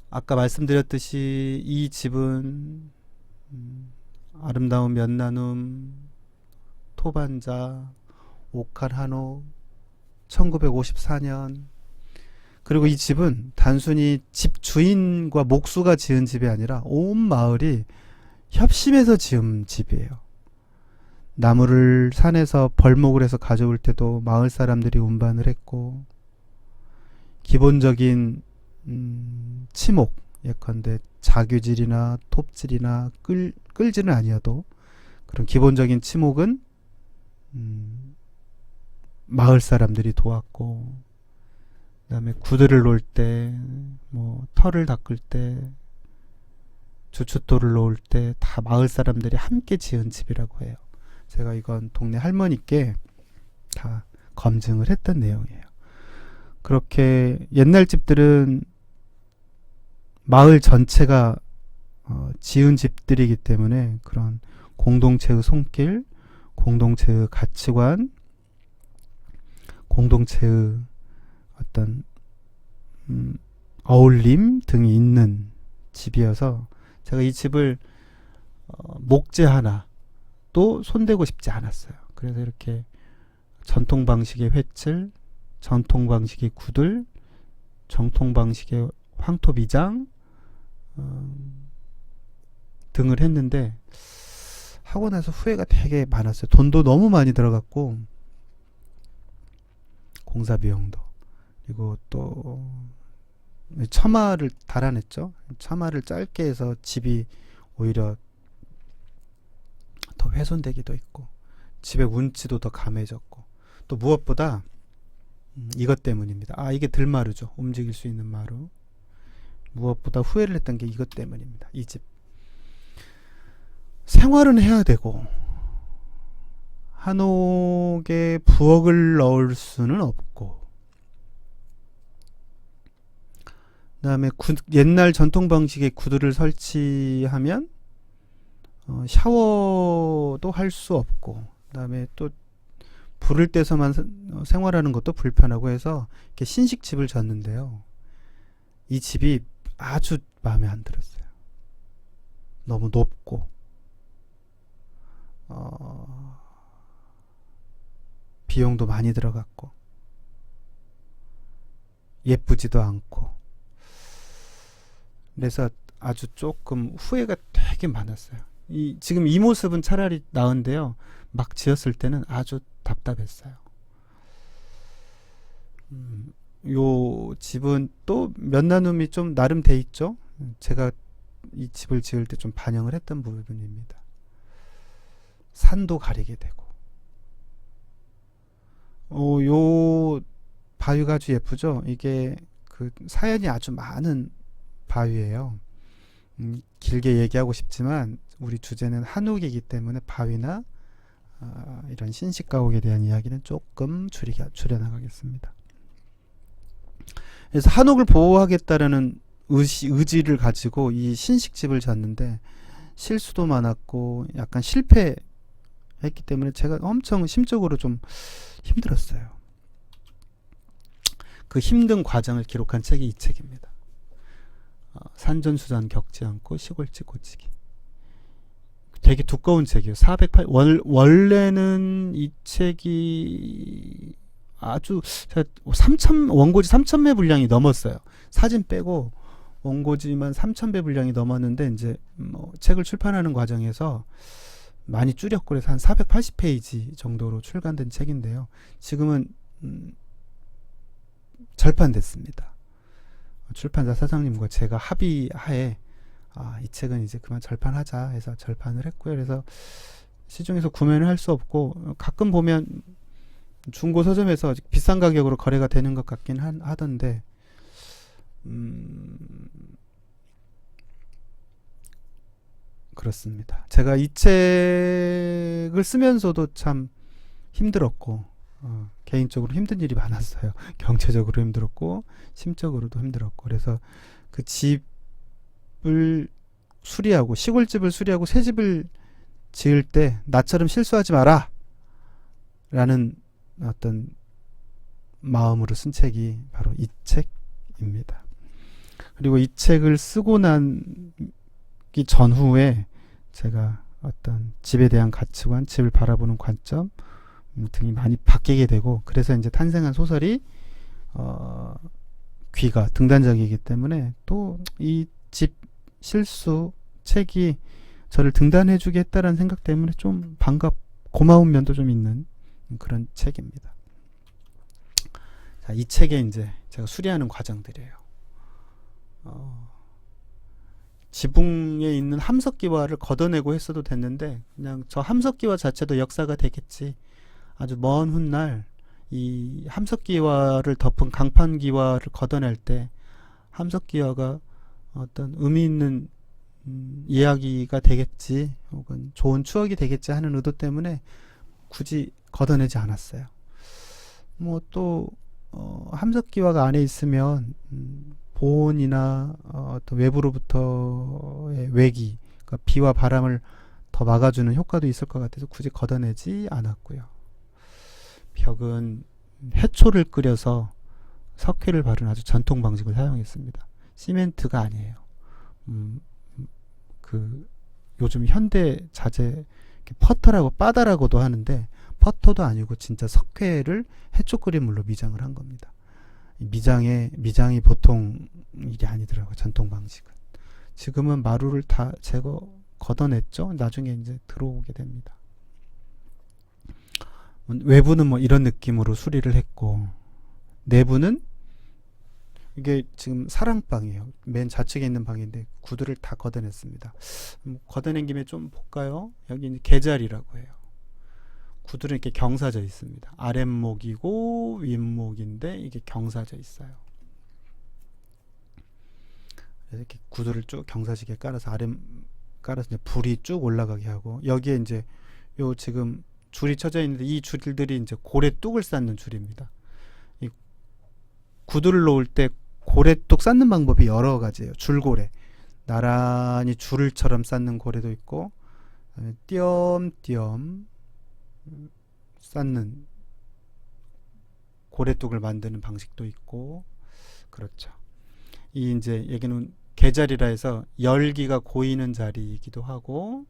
아까 말씀드렸듯이 이 집은 아름다운 면나눔, 토반자, 옥한 한옥, 1954년. 그리고 이 집은 단순히 집 주인과 목수가 지은 집이 아니라 온 마을이 협심해서 지은 집이에요. 나무를 산에서 벌목을 해서 가져올 때도 마을 사람들이 운반을 했고, 기본적인 치목, 예컨대 자규질이나 톱질이나 끌질은 아니어도 그런 기본적인 치목은 마을 사람들이 도왔고, 그 다음에 구들을 놓을 때, 털을 닦을 때, 주춧돌을 놓을 때 다 마을 사람들이 함께 지은 집이라고 해요. 제가 이건 동네 할머니께 다 검증을 했던 내용이에요. 그렇게 옛날 집들은 마을 전체가 지은 집들이기 때문에 그런 공동체의 손길, 공동체의 가치관, 공동체의 어떤 어울림 등이 있는 집이어서 제가 이 집을 목재 하나 또 손대고 싶지 않았어요. 그래서 이렇게 전통 방식의 횟칠, 전통 방식의 구들, 전통 방식의 황토 미장 등을 했는데 하고 나서 후회가 되게 많았어요. 돈도 너무 많이 들어갔고 공사 비용도, 그리고 또 처마를 달아냈죠. 처마를 짧게 해서 집이 오히려 더 훼손되기도 했고 집의 운치도 더 감해졌고, 또 무엇보다 이것 때문입니다. 이게 들마루죠. 움직일 수 있는 마루. 무엇보다 후회를 했던 게 이것 때문입니다. 이 집 생활은 해야 되고 한옥에 부엌을 넣을 수는 없고, 그 다음에 옛날 전통 방식의 구두를 설치하면 샤워도 할 수 없고, 그 다음에 또 불을 떼서만 생활하는 것도 불편하고 해서 이렇게 신식집을 졌는데요. 이 집이 아주 마음에 안 들었어요. 너무 높고 비용도 많이 들어갔고 예쁘지도 않고, 그래서 아주 조금 후회가 되게 많았어요. 지금 이 모습은 차라리 나은데요, 막 지었을 때는 아주 답답했어요. 요 집은 또 면나눔이 좀 나름 돼 있죠. 제가 이 집을 지을 때 좀 반영을 했던 부분입니다. 산도 가리게 되고, 요 바위가 아주 예쁘죠. 이게 그 사연이 아주 많은 바위예요. 길게 얘기하고 싶지만 우리 주제는 한옥이기 때문에 바위나 이런 신식 가옥에 대한 이야기는 조금 줄여나가겠습니다. 그래서 한옥을 보호하겠다라는 의지를 가지고 이 신식집을 졌는데 실수도 많았고 약간 실패 했기 때문에 제가 엄청 심적으로 좀 힘들었어요. 그 힘든 과정을 기록한 책이 이 책입니다. 산전수전 겪지 않고 시골집 고치기. 되게 두꺼운 책이에요. 408 원래는 이 책이 아주 3,000 원고지 3,000매 분량이 넘었어요. 사진 빼고 원고지만 3,000배 분량이 넘었는데 이제 뭐 책을 출판하는 과정에서 많이 줄였고 그래서 한 480페이지 정도로 출간된 책인데요. 지금은 절판됐습니다. 출판사 사장님과 제가 합의하에 이 책은 이제 그만 절판하자 해서 절판을 했고요. 그래서 시중에서 구매는 할 수 없고 가끔 보면 중고 서점에서 비싼 가격으로 거래가 되는 것 같긴 하던데 그렇습니다. 제가 이 책을 쓰면서도 참 힘들었고 개인적으로 힘든 일이 많았어요. 경제적으로 힘들었고 심적으로도 힘들었고 그래서 그 집을 수리하고 시골집을 수리하고 새 집을 지을 때 나처럼 실수하지 마라 라는 어떤 마음으로 쓴 책이 바로 이 책입니다. 그리고 이 책을 쓰고 난 전후에 제가 어떤 집에 대한 가치관, 집을 바라보는 관점 등이 많이 바뀌게 되고 그래서 이제 탄생한 소설이 귀가 등단작이기 때문에 또 이 집 실수 책이 저를 등단해주게 했다라는 생각 때문에 좀 고마운 면도 좀 있는 그런 책입니다. 자, 이 책에 이제 제가 수리하는 과정들이에요. 지붕에 있는 함석기와를 걷어내고 했어도 됐는데 그냥 저 함석기와 자체도 역사가 되겠지. 아주 먼 훗날 이 함석기와를 덮은 강판기와를 걷어낼 때 함석기와가 어떤 의미 있는 이야기가 되겠지 혹은 좋은 추억이 되겠지 하는 의도 때문에 굳이 걷어내지 않았어요. 뭐 또 함석기와가 안에 있으면 보온이나 또 외부로부터의 외기, 그러니까 비와 바람을 더 막아주는 효과도 있을 것 같아서 굳이 걷어내지 않았고요. 벽은 해초를 끓여서 석회를 바른 아주 전통 방식을 사용했습니다. 시멘트가 아니에요. 요즘 현대 자재 퍼터라고 빠다라고도 하는데 퍼터도 아니고 진짜 석회를 해초 끓인 물로 미장을 한 겁니다. 미장이 보통 일이 아니더라고요. 전통 방식은. 지금은 마루를 다 걷어냈죠. 나중에 이제 들어오게 됩니다. 외부는 뭐 이런 느낌으로 수리를 했고 내부는 이게 지금 사랑방이에요. 맨 좌측에 있는 방인데 구두를 다 걷어냈습니다. 걷어낸 김에 좀 볼까요? 여기 이제 계자리라고 해요. 구두는 이렇게 경사져 있습니다. 아랫목이고 윗목인데 이게 경사져 있어요. 그래서 이렇게 구두를 쭉 경사지게 깔아서 깔아서 이제 불이 쭉 올라가게 하고 여기에 이제 요 지금 줄이 쳐져 있는데 이 줄들이 이제 고래뚝을 쌓는 줄입니다. 이 구두를 놓을 때 고래뚝 쌓는 방법이 여러 가지예요. 줄고래. 나란히 줄처럼 쌓는 고래도 있고 띄엄띄엄 쌓는 고래뚝을 만드는 방식도 있고 그렇죠. 이 이제 여기는 계자리라 해서 열기가 고이는 자리이기도 하고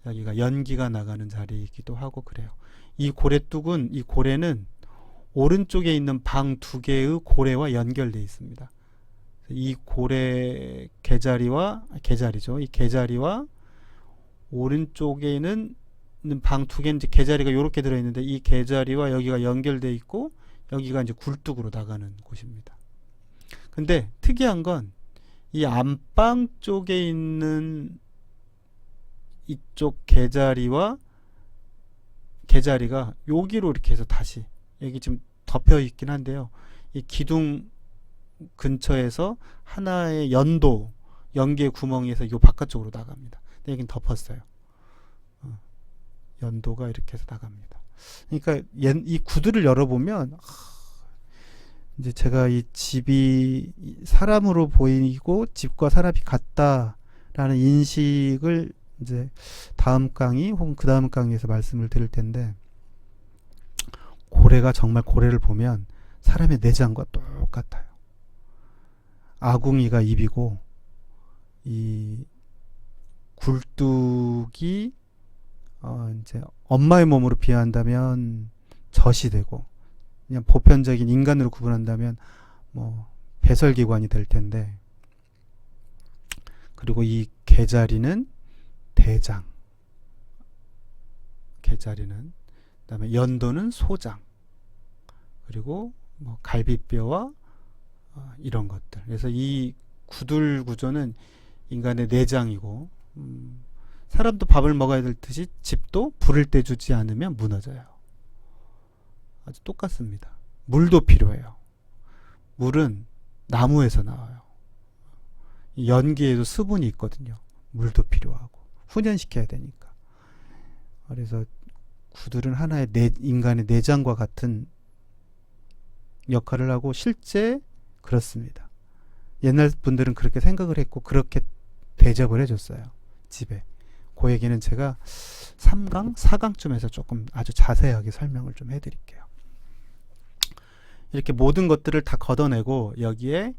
여기가 연기가 나가는 자리이기도 하고 그래요. 이 고래는 오른쪽에 있는 방 두 개의 고래와 연결되어 있습니다. 이 고래 계자리죠. 이 계자리와 오른쪽에는 방 두 개는 이제 계자리가 이렇게 들어있는데 이 계자리와 여기가 연결되어 있고 여기가 이제 굴뚝으로 나가는 곳입니다. 근데 특이한 건 이 안방 쪽에 있는 이쪽 계자리가 여기로 이렇게 해서 다시 여기 지금 덮여 있긴 한데요. 이 기둥 근처에서 하나의 연계 구멍에서 요 바깥쪽으로 나갑니다. 근데 여긴 덮었어요. 연도가 이렇게 해서 나갑니다. 그러니까 이 구두를 열어보면 이제 제가 이 집이 사람으로 보이고 집과 사람이 같다라는 인식을 이제 다음 강의 혹은 그 다음 강의에서 말씀을 드릴 텐데, 고래가 정말 고래를 보면 사람의 내장과 똑같아요. 아궁이가 입이고 이 굴뚝이 이제 엄마의 몸으로 비유한다면 젖이 되고, 그냥 보편적인 인간으로 구분한다면 뭐 배설기관이 될 텐데, 그리고 이 개자리는 대장, 개자리는, 그다음에 연도는 소장, 그리고 뭐 갈비뼈와 이런 것들. 그래서 이 구들 구조는 인간의 내장이고, 사람도 밥을 먹어야 될 듯이 집도 불을 떼주지 않으면 무너져요. 아주 똑같습니다. 물도 필요해요. 물은 나무에서 나와요. 연기에도 수분이 있거든요. 물도 필요하고 훈연시켜야 되니까. 그래서 구들은 하나의 인간의 내장과 같은 역할을 하고, 실제 그렇습니다. 옛날 분들은 그렇게 생각을 했고 그렇게 대접을 해줬어요. 집에. 그 얘기는 제가 3강, 4강쯤에서 조금 아주 자세하게 설명을 좀 해드릴게요. 이렇게 모든 것들을 다 걷어내고 여기에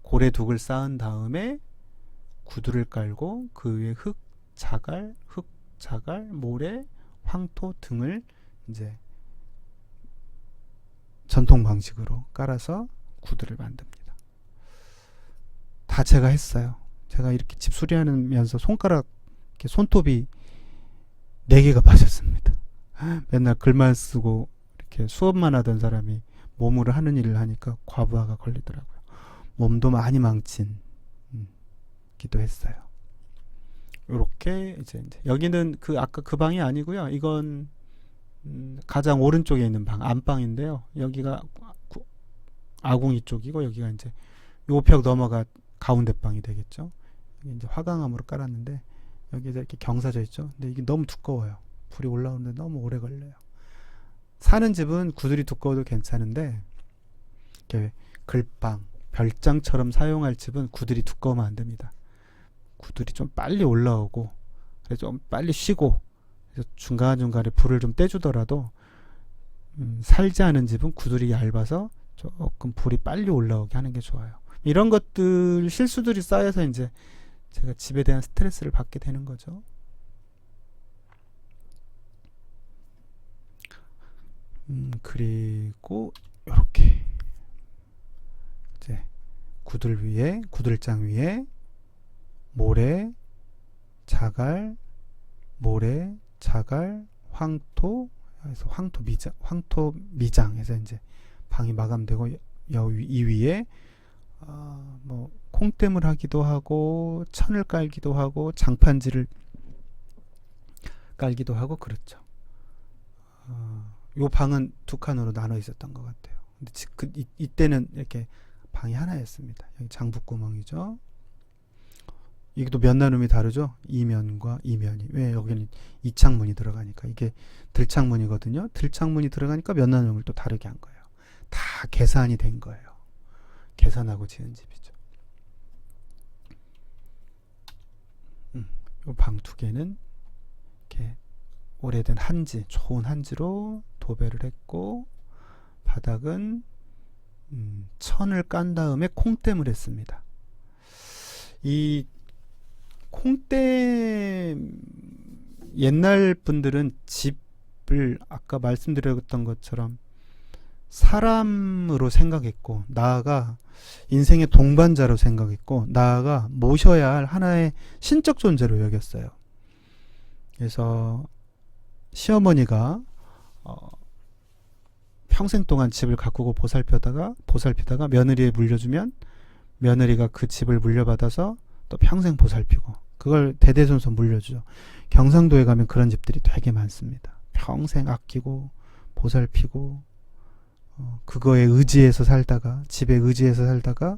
고래둑을 쌓은 다음에 구두를 깔고 그 위에 흙, 자갈, 모래, 황토 등을 이제 전통 방식으로 깔아서 구두를 만듭니다. 다 제가 했어요. 제가 이렇게 집 수리하면서 손가락, 이렇게 손톱이 4개가 빠졌습니다. 맨날 글만 쓰고 이렇게 수업만 하던 사람이 몸으로 하는 일을 하니까 과부하가 걸리더라고요. 몸도 많이 망친 기도 했어요. 요렇게 이제 여기는 아까 그 방이 아니고요. 이건 가장 오른쪽에 있는 방, 안방인데요. 여기가 아궁이 쪽이고, 여기가 이제 요 벽 넘어가 가운데 방이 되겠죠. 여기 이제 화강암으로 깔았는데, 여기에 이렇게 경사져 있죠. 근데 이게 너무 두꺼워요. 불이 올라오는데 너무 오래 걸려요. 사는 집은 구들이 두꺼워도 괜찮은데, 이렇게 글방, 별장처럼 사용할 집은 구들이 두꺼우면 안 됩니다. 구들이 좀 빨리 올라오고, 그래서 좀 빨리 쉬고, 그래서 중간중간에 불을 좀 떼주더라도, 살지 않은 집은 구들이 얇아서 조금 불이 빨리 올라오게 하는 게 좋아요. 이런 것들, 실수들이 쌓여서 이제 제가 집에 대한 스트레스를 받게 되는 거죠. 그리고 이렇게 이제 구들장 위에 모래, 자갈, 황토, 그래서 황토 미장에서 이제 방이 마감되고, 이 위에 뭐 콩댐을 하기도 하고, 천을 깔기도 하고, 장판지를 깔기도 하고 그렇죠. 요 방은 2칸으로 나눠 있었던 것 같아요. 근데 이때는 이렇게 방이 하나였습니다. 여기 장부구멍이죠. 이것도 면 나눔이 다르죠. 이면과 이면이. 왜? 여기는 이창문이 들어가니까. 이게 들창문이거든요. 들창문이 들어가니까 면 나눔을 또 다르게 한 거예요. 다 계산이 된 거예요. 계산하고 지은 집이죠. 요 방 2개는 이렇게 오래된 한지, 좋은 한지로 도배를 했고, 바닥은 천을 깐 다음에 콩댐을 했습니다. 이 콩댐, 옛날 분들은 집을 아까 말씀드렸던 것처럼 사람으로 생각했고, 나아가 인생의 동반자로 생각했고, 나아가 모셔야 할 하나의 신적 존재로 여겼어요. 그래서 시어머니가 평생 동안 집을 가꾸고 보살피다가 며느리에 물려주면 며느리가 그 집을 물려받아서 또 평생 보살피고, 그걸 대대손손 물려주죠. 경상도에 가면 그런 집들이 되게 많습니다. 평생 아끼고 보살피고, 그거에 의지해서 살다가, 집에 의지해서 살다가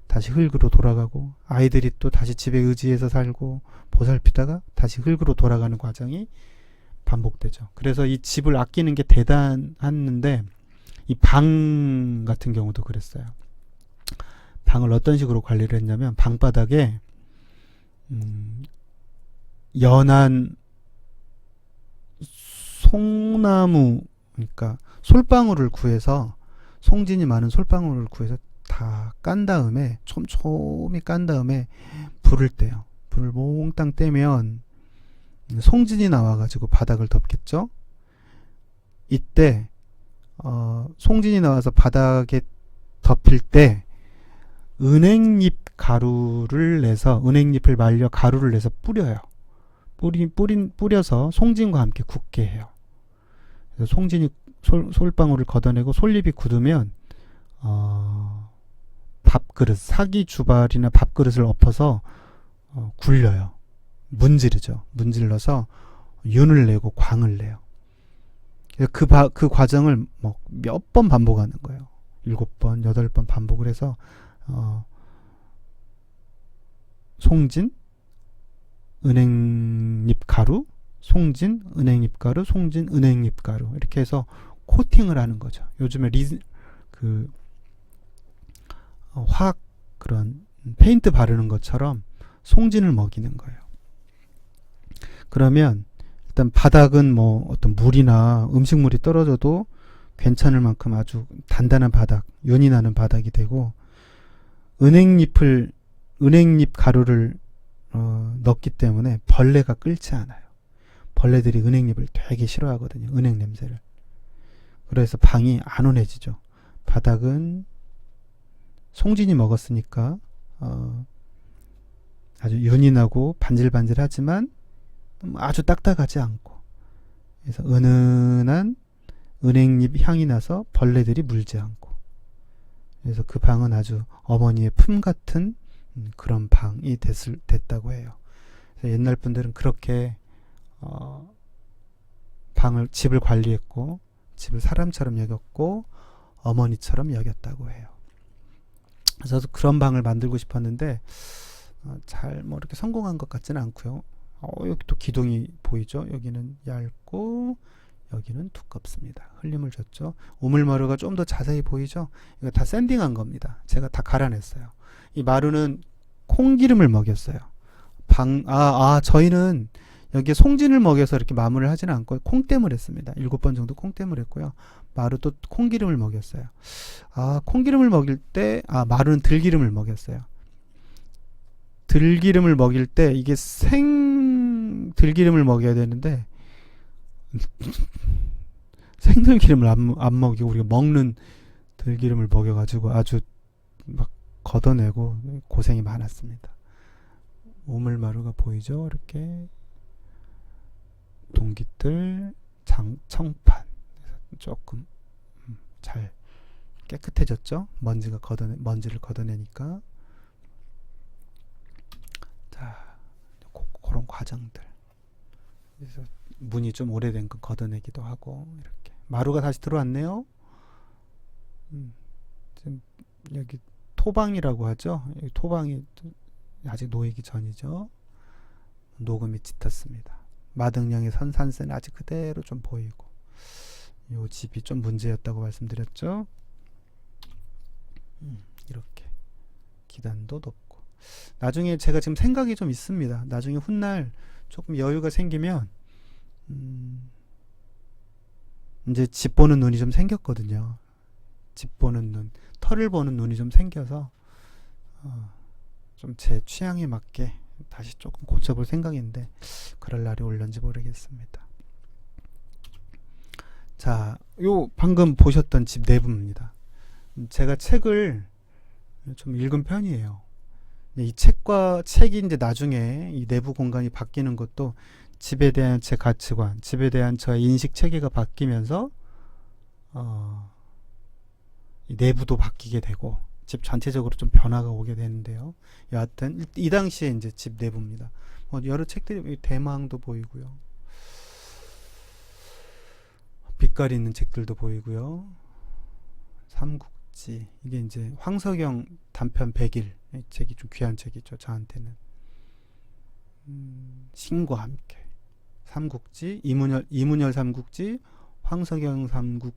다시 흙으로 돌아가고, 아이들이 또 다시 집에 의지해서 살고 보살피다가 다시 흙으로 돌아가는 과정이 반복되죠. 그래서 이 집을 아끼는 게 대단했는데, 이 방 같은 경우도 그랬어요. 방을 어떤 식으로 관리를 했냐면 방바닥에 연한 송나무, 그러니까 솔방울을 구해서, 송진이 많은 솔방울을 구해서 다 깐 다음에 촘촘히 깐 다음에 불을 떼요. 불을 몽땅 떼면 송진이 나와가지고 바닥을 덮겠죠. 이때 송진이 나와서 바닥에 덮일 때 은행잎 가루를 내서, 은행잎을 말려 가루를 내서 뿌려요. 뿌려서 송진과 함께 굳게 해요. 그래서 송진이 솔방울을 걷어내고 솔잎이 굳으면 밥그릇, 사기 주발이나 밥그릇을 엎어서 굴려요. 문지르죠. 문질러서 윤을 내고 광을 내요. 그 과정을 뭐 몇 번 반복하는 거예요. 7번, 8번 반복을 해서 송진, 은행잎 가루, 송진, 은행잎 가루, 송진, 은행잎 가루, 이렇게 해서 코팅을 하는 거죠. 요즘에 화학 그런 페인트 바르는 것처럼 송진을 먹이는 거예요. 그러면 일단 바닥은 뭐 어떤 물이나 음식물이 떨어져도 괜찮을 만큼 아주 단단한 바닥, 윤이 나는 바닥이 되고, 은행잎 가루를 넣기 때문에 벌레가 끓지 않아요. 벌레들이 은행잎을 되게 싫어하거든요. 은행 냄새를. 그래서 방이 안온해지죠. 바닥은 송진이 먹었으니까 아주 윤이 나고 반질반질하지만 아주 딱딱하지 않고, 그래서 은은한 은행잎 향이 나서 벌레들이 물지 않고, 그래서 그 방은 아주 어머니의 품 같은 그런 방이 됐다고 해요. 그래서 옛날 분들은 그렇게 집을 관리했고, 집을 사람처럼 여겼고, 어머니처럼 여겼다고 해요. 그래서 그런 방을 만들고 싶었는데 잘 뭐 이렇게 성공한 것 같지는 않고요. 여기 또 기둥이 보이죠? 여기는 얇고 여기는 두껍습니다. 흘림을 줬죠. 우물마루가 좀 더 자세히 보이죠? 이거 다 샌딩한 겁니다. 제가 다 갈아냈어요. 이 마루는 콩기름을 먹였어요. 저희는 여기에 송진을 먹여서 이렇게 마무리를 하지는 않고 콩댐을 했습니다. 7번 정도 콩댐을 했고요. 마루도 콩기름을 먹였어요. 콩기름을 먹일 때, 마루는 들기름을 먹였어요. 들기름을 먹일 때 이게 들기름을 먹여야 되는데 생들기름을 안 먹이고 우리가 먹는 들기름을 먹여가지고 아주 막 걷어내고 고생이 많았습니다. 우물마루가 보이죠? 이렇게 동기들, 청판, 조금 잘 깨끗해졌죠? 먼지를 걷어내니까. 자, 그런 과정들. 그래서 문이 좀 오래된 거 걷어내기도 하고, 이렇게. 마루가 다시 들어왔네요. 지금 여기 토방이라고 하죠. 여기 토방이 아직 놓이기 전이죠. 녹음이 짙었습니다. 마등령의 선산세는 아직 그대로 좀 보이고, 요 집이 좀 문제였다고 말씀드렸죠. 이렇게 기단도 높고, 나중에 제가 지금 생각이 좀 있습니다. 나중에 훗날 조금 여유가 생기면 이제 집 보는 눈이 좀 생겼거든요. 집 보는 눈, 터를 보는 눈이 좀 생겨서 좀 제 취향에 맞게 다시 조금 고쳐볼 생각인데 그럴 날이 올런지 모르겠습니다. 자, 요 방금 보셨던 집 내부입니다. 제가 책을 좀 읽은 편이에요. 이 책이 이제 나중에 이 내부 공간이 바뀌는 것도 집에 대한 제 가치관, 집에 대한 저의 인식 체계가 바뀌면서 이 내부도 바뀌게 되고 집 전체적으로 좀 변화가 오게 되는데요. 여하튼 이 당시에 이제 집 내부입니다. 여러 책들이, 대망도 보이고요. 빛깔 있는 책들도 보이고요. 삼국지, 이게 이제 황석영 단편 100일, 이 책이 좀 귀한 책이죠, 저한테는. 신과 함께 삼국지, 이문열 삼국지, 황석영 삼국지,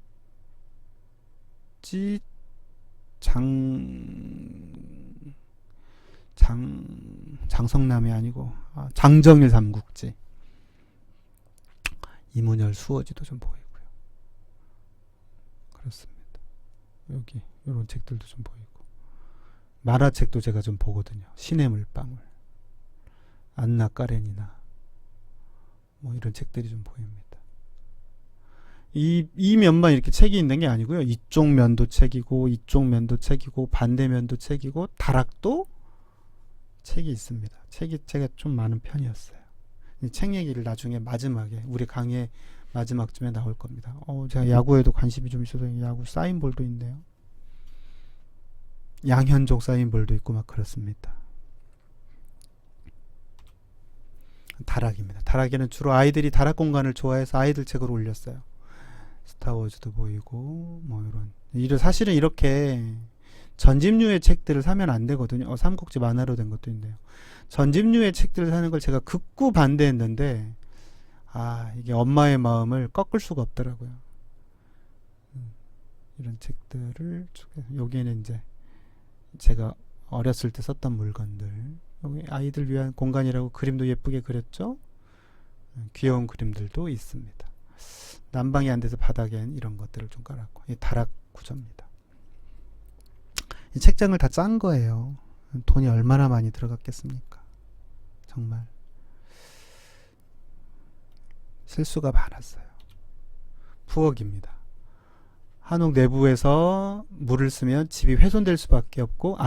장성남이 아니고 장정일 삼국지, 이문열 수호지도 좀 보이고요. 그렇습니다. 여기 이런 책들도 좀 보이고, 만화책도 제가 좀 보거든요. 신의 물방울, 안나 까레니나 뭐 이런 책들이 좀 보입니다. 이 면만 이렇게 책이 있는 게 아니고요. 이쪽 면도 책이고, 이쪽 면도 책이고, 반대면도 책이고, 다락도 책이 있습니다. 책이 제가 좀 많은 편이었어요. 이 책 얘기를 나중에 마지막에, 우리 강의 마지막쯤에 나올 겁니다. 제가 야구에도 관심이 좀 있어서 야구 사인볼도 있네요. 양현종 사인볼도 있고 막 그렇습니다. 다락입니다. 다락에는 주로 아이들이 다락 공간을 좋아해서 아이들 책으로 올렸어요. 스타워즈도 보이고 뭐 이런 사실은 이렇게 전집류의 책들을 사면 안 되거든요. 삼국지 만화로 된 것도 있네요. 전집류의 책들을 사는 걸 제가 극구 반대했는데 이게 엄마의 마음을 꺾을 수가 없더라고요. 이런 책들을, 여기에는 이제 제가 어렸을 때 썼던 물건들, 여기 아이들 위한 공간이라고 그림도 예쁘게 그렸죠. 귀여운 그림들도 있습니다. 난방이 안 돼서 바닥엔 이런 것들을 좀 깔았고, 이 다락 구조입니다. 이 책장을 다 짠 거예요. 돈이 얼마나 많이 들어갔겠습니까? 정말 실수가 많았어요. 부엌입니다. 한옥 내부에서 물을 쓰면 집이 훼손될 수밖에 없고,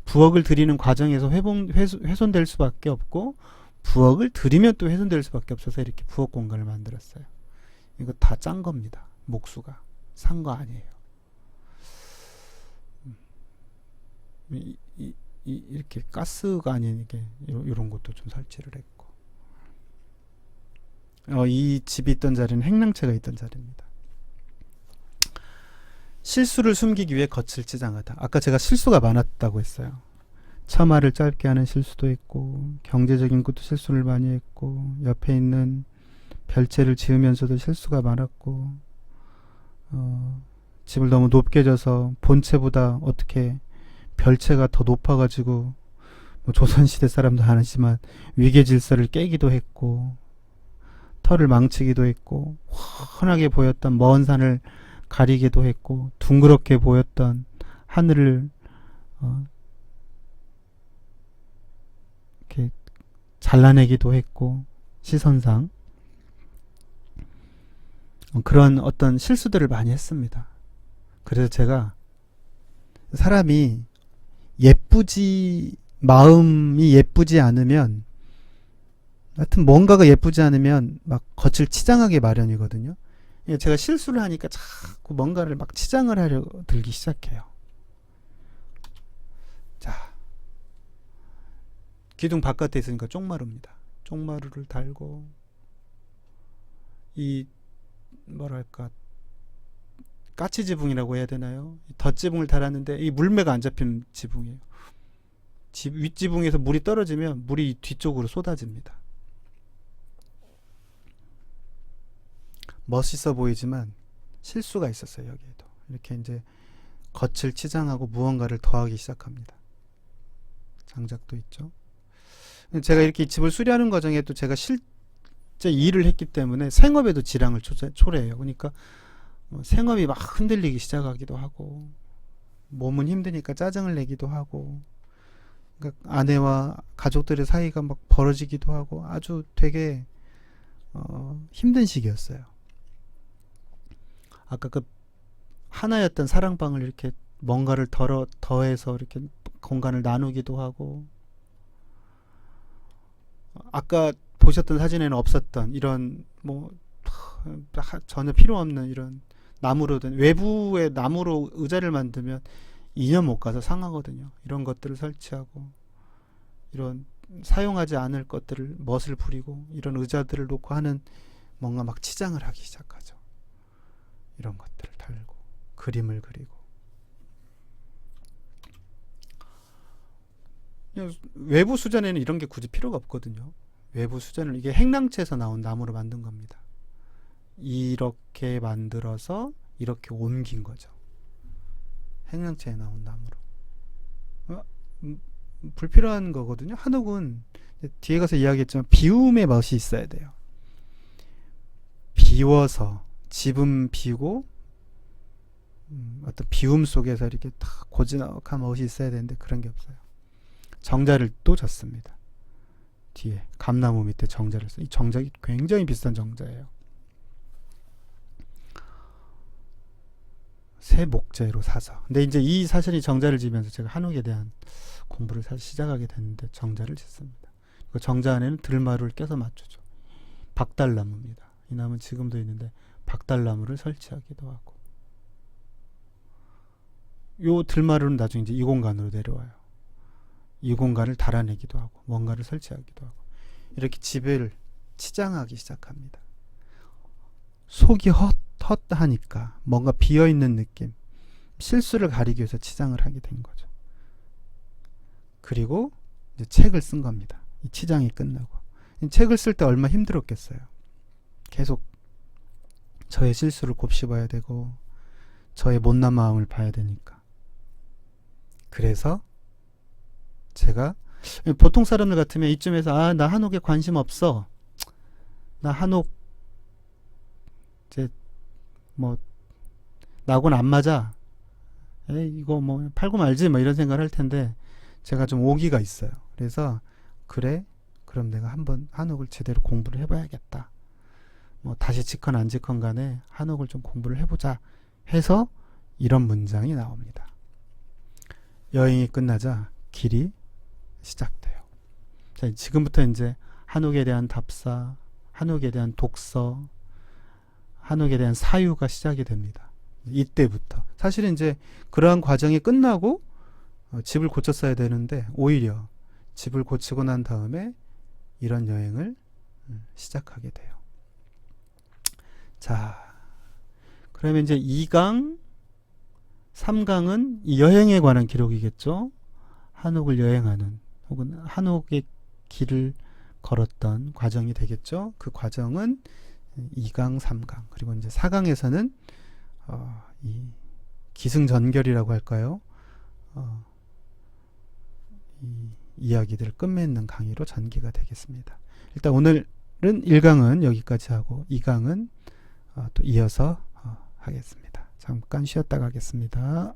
부엌을 들이는 과정에서 훼손될 수밖에 없고, 부엌을 들이면 또 훼손될 수밖에 없어서 이렇게 부엌 공간을 만들었어요. 이거 다 짠 겁니다. 목수가 산 거 아니에요. 이렇게 가스가 아닌 이게 이런 것도 좀 설치를 했고, 이 집이 있던 자리는 행랑채가 있던 자리입니다. 실수를 숨기기 위해 겉을 치장하다. 아까 제가 실수가 많았다고 했어요. 처마를 짧게 하는 실수도 했고, 경제적인 것도 실수를 많이 했고, 옆에 있는 별채를 지으면서도 실수가 많았고, 집을 너무 높게 져서 본체보다 어떻게 별채가 더 높아가지고, 뭐 조선시대 사람도 아니지만 위계 질서를 깨기도 했고, 터를 망치기도 했고, 환하게 보였던 먼 산을 가리기도 했고, 둥그렇게 보였던 하늘을 이렇게 잘라내기도 했고, 시선상 그런 어떤 실수들을 많이 했습니다. 그래서 제가 사람이 마음이 예쁘지 않으면, 하여튼 뭔가가 예쁘지 않으면 막 겉을 치장하게 마련이거든요. 제가 실수를 하니까 자꾸 뭔가를 막 치장을 하려 들기 시작해요. 자, 기둥 바깥에 있으니까 쪽마루입니다. 쪽마루를 달고, 이 뭐랄까, 까치 지붕이라고 해야 되나요? 덧지붕을 달았는데 이 물매가 안 잡힌 지붕이에요. 윗지붕에서 물이 떨어지면 물이 뒤쪽으로 쏟아집니다. 멋있어 보이지만 실수가 있었어요. 여기에도 이렇게 이제 겉을 치장하고 무언가를 더하기 시작합니다. 장작도 있죠. 제가 이렇게 집을 수리하는 과정에도 제가 실제 일을 했기 때문에 생업에도 지랑을 초래해요. 그러니까 생업이 막 흔들리기 시작하기도 하고, 몸은 힘드니까 짜증을 내기도 하고, 그러니까 아내와 가족들의 사이가 막 벌어지기도 하고, 아주 되게 힘든 시기였어요. 아까 그 하나였던 사랑방을 이렇게 뭔가를 더해서 이렇게 공간을 나누기도 하고, 아까 보셨던 사진에는 없었던 이런 전혀 필요 없는 이런 나무로 된, 외부에 나무로 의자를 만들면 2년 못 가서 상하거든요. 이런 것들을 설치하고, 이런 사용하지 않을 것들을 멋을 부리고, 이런 의자들을 놓고 하는 뭔가 막 치장을 하기 시작하죠. 이런 것들을 달고 그림을 그리고, 외부 수전에는 이런 게 굳이 필요가 없거든요. 외부 수전을 이게 행랑채에서 나온 나무로 만든 겁니다. 이렇게 만들어서 이렇게 옮긴 거죠. 행랑채에 나온 나무로. 불필요한 거거든요. 한옥은 뒤에 가서 이야기했지만 비움의 멋이 있어야 돼요. 비워서 집은 비고 어떤 비움 속에서 이렇게 딱 고즈넉한 멋이 있어야 되는데 그런 게 없어요. 정자를 또 졌습니다. 뒤에 감나무 밑에 정자를 써. 이 정자가 굉장히 비싼 정자예요. 새 목재로 사서. 근데 이제 이 사실이 정자를 지면서 제가 한옥에 대한 공부를 사실 시작하게 됐는데 정자를 짓습니다. 그 정자 안에는 들마루를 껴서 맞추죠. 박달나무입니다. 이 나무는 지금도 있는데 박달나무를 설치하기도 하고. 요 들마루는 나중에 이제 이 공간으로 내려와요. 이 공간을 달아내기도 하고 뭔가를 설치하기도 하고 이렇게 집을 치장하기 시작합니다. 속이 헛하니까 뭔가 비어있는 느낌, 실수를 가리기 위해서 치장을 하게 된 거죠. 그리고 이제 책을 쓴 겁니다. 이 치장이 끝나고. 이 책을 쓸 때 얼마나 힘들었겠어요. 계속 저의 실수를 곱씹어야 되고 저의 못난 마음을 봐야 되니까. 그래서 제가 보통 사람들 같으면 이쯤에서 나 한옥에 관심 없어. 나 한옥 이제 뭐 나하고는 안 맞아. 이거 뭐 팔고 말지 뭐 이런 생각을 할 텐데 제가 좀 오기가 있어요. 그래서 그래 그럼 내가 한번 한옥을 제대로 공부를 해봐야겠다. 뭐 다시 짓건 안 짓건 간에 한옥을 좀 공부를 해보자 해서 이런 문장이 나옵니다. 여행이 끝나자 길이 시작돼요. 자, 지금부터 이제 한옥에 대한 답사, 한옥에 대한 독서, 한옥에 대한 사유가 시작이 됩니다. 이때부터. 사실은 이제 그러한 과정이 끝나고 집을 고쳤어야 되는데 오히려 집을 고치고 난 다음에 이런 여행을 시작하게 돼요. 자, 그러면 이제 2강, 3강은 이 여행에 관한 기록이겠죠. 한옥을 여행하는 혹은 한옥의 길을 걸었던 과정이 되겠죠. 그 과정은 2강, 3강 그리고 이제 4강에서는 이 기승전결이라고 할까요? 이 이야기들을 끝맺는 강의로 전개가 되겠습니다. 일단 오늘은 1강은 여기까지 하고 2강은 또 이어서 하겠습니다. 잠깐 쉬었다 가겠습니다.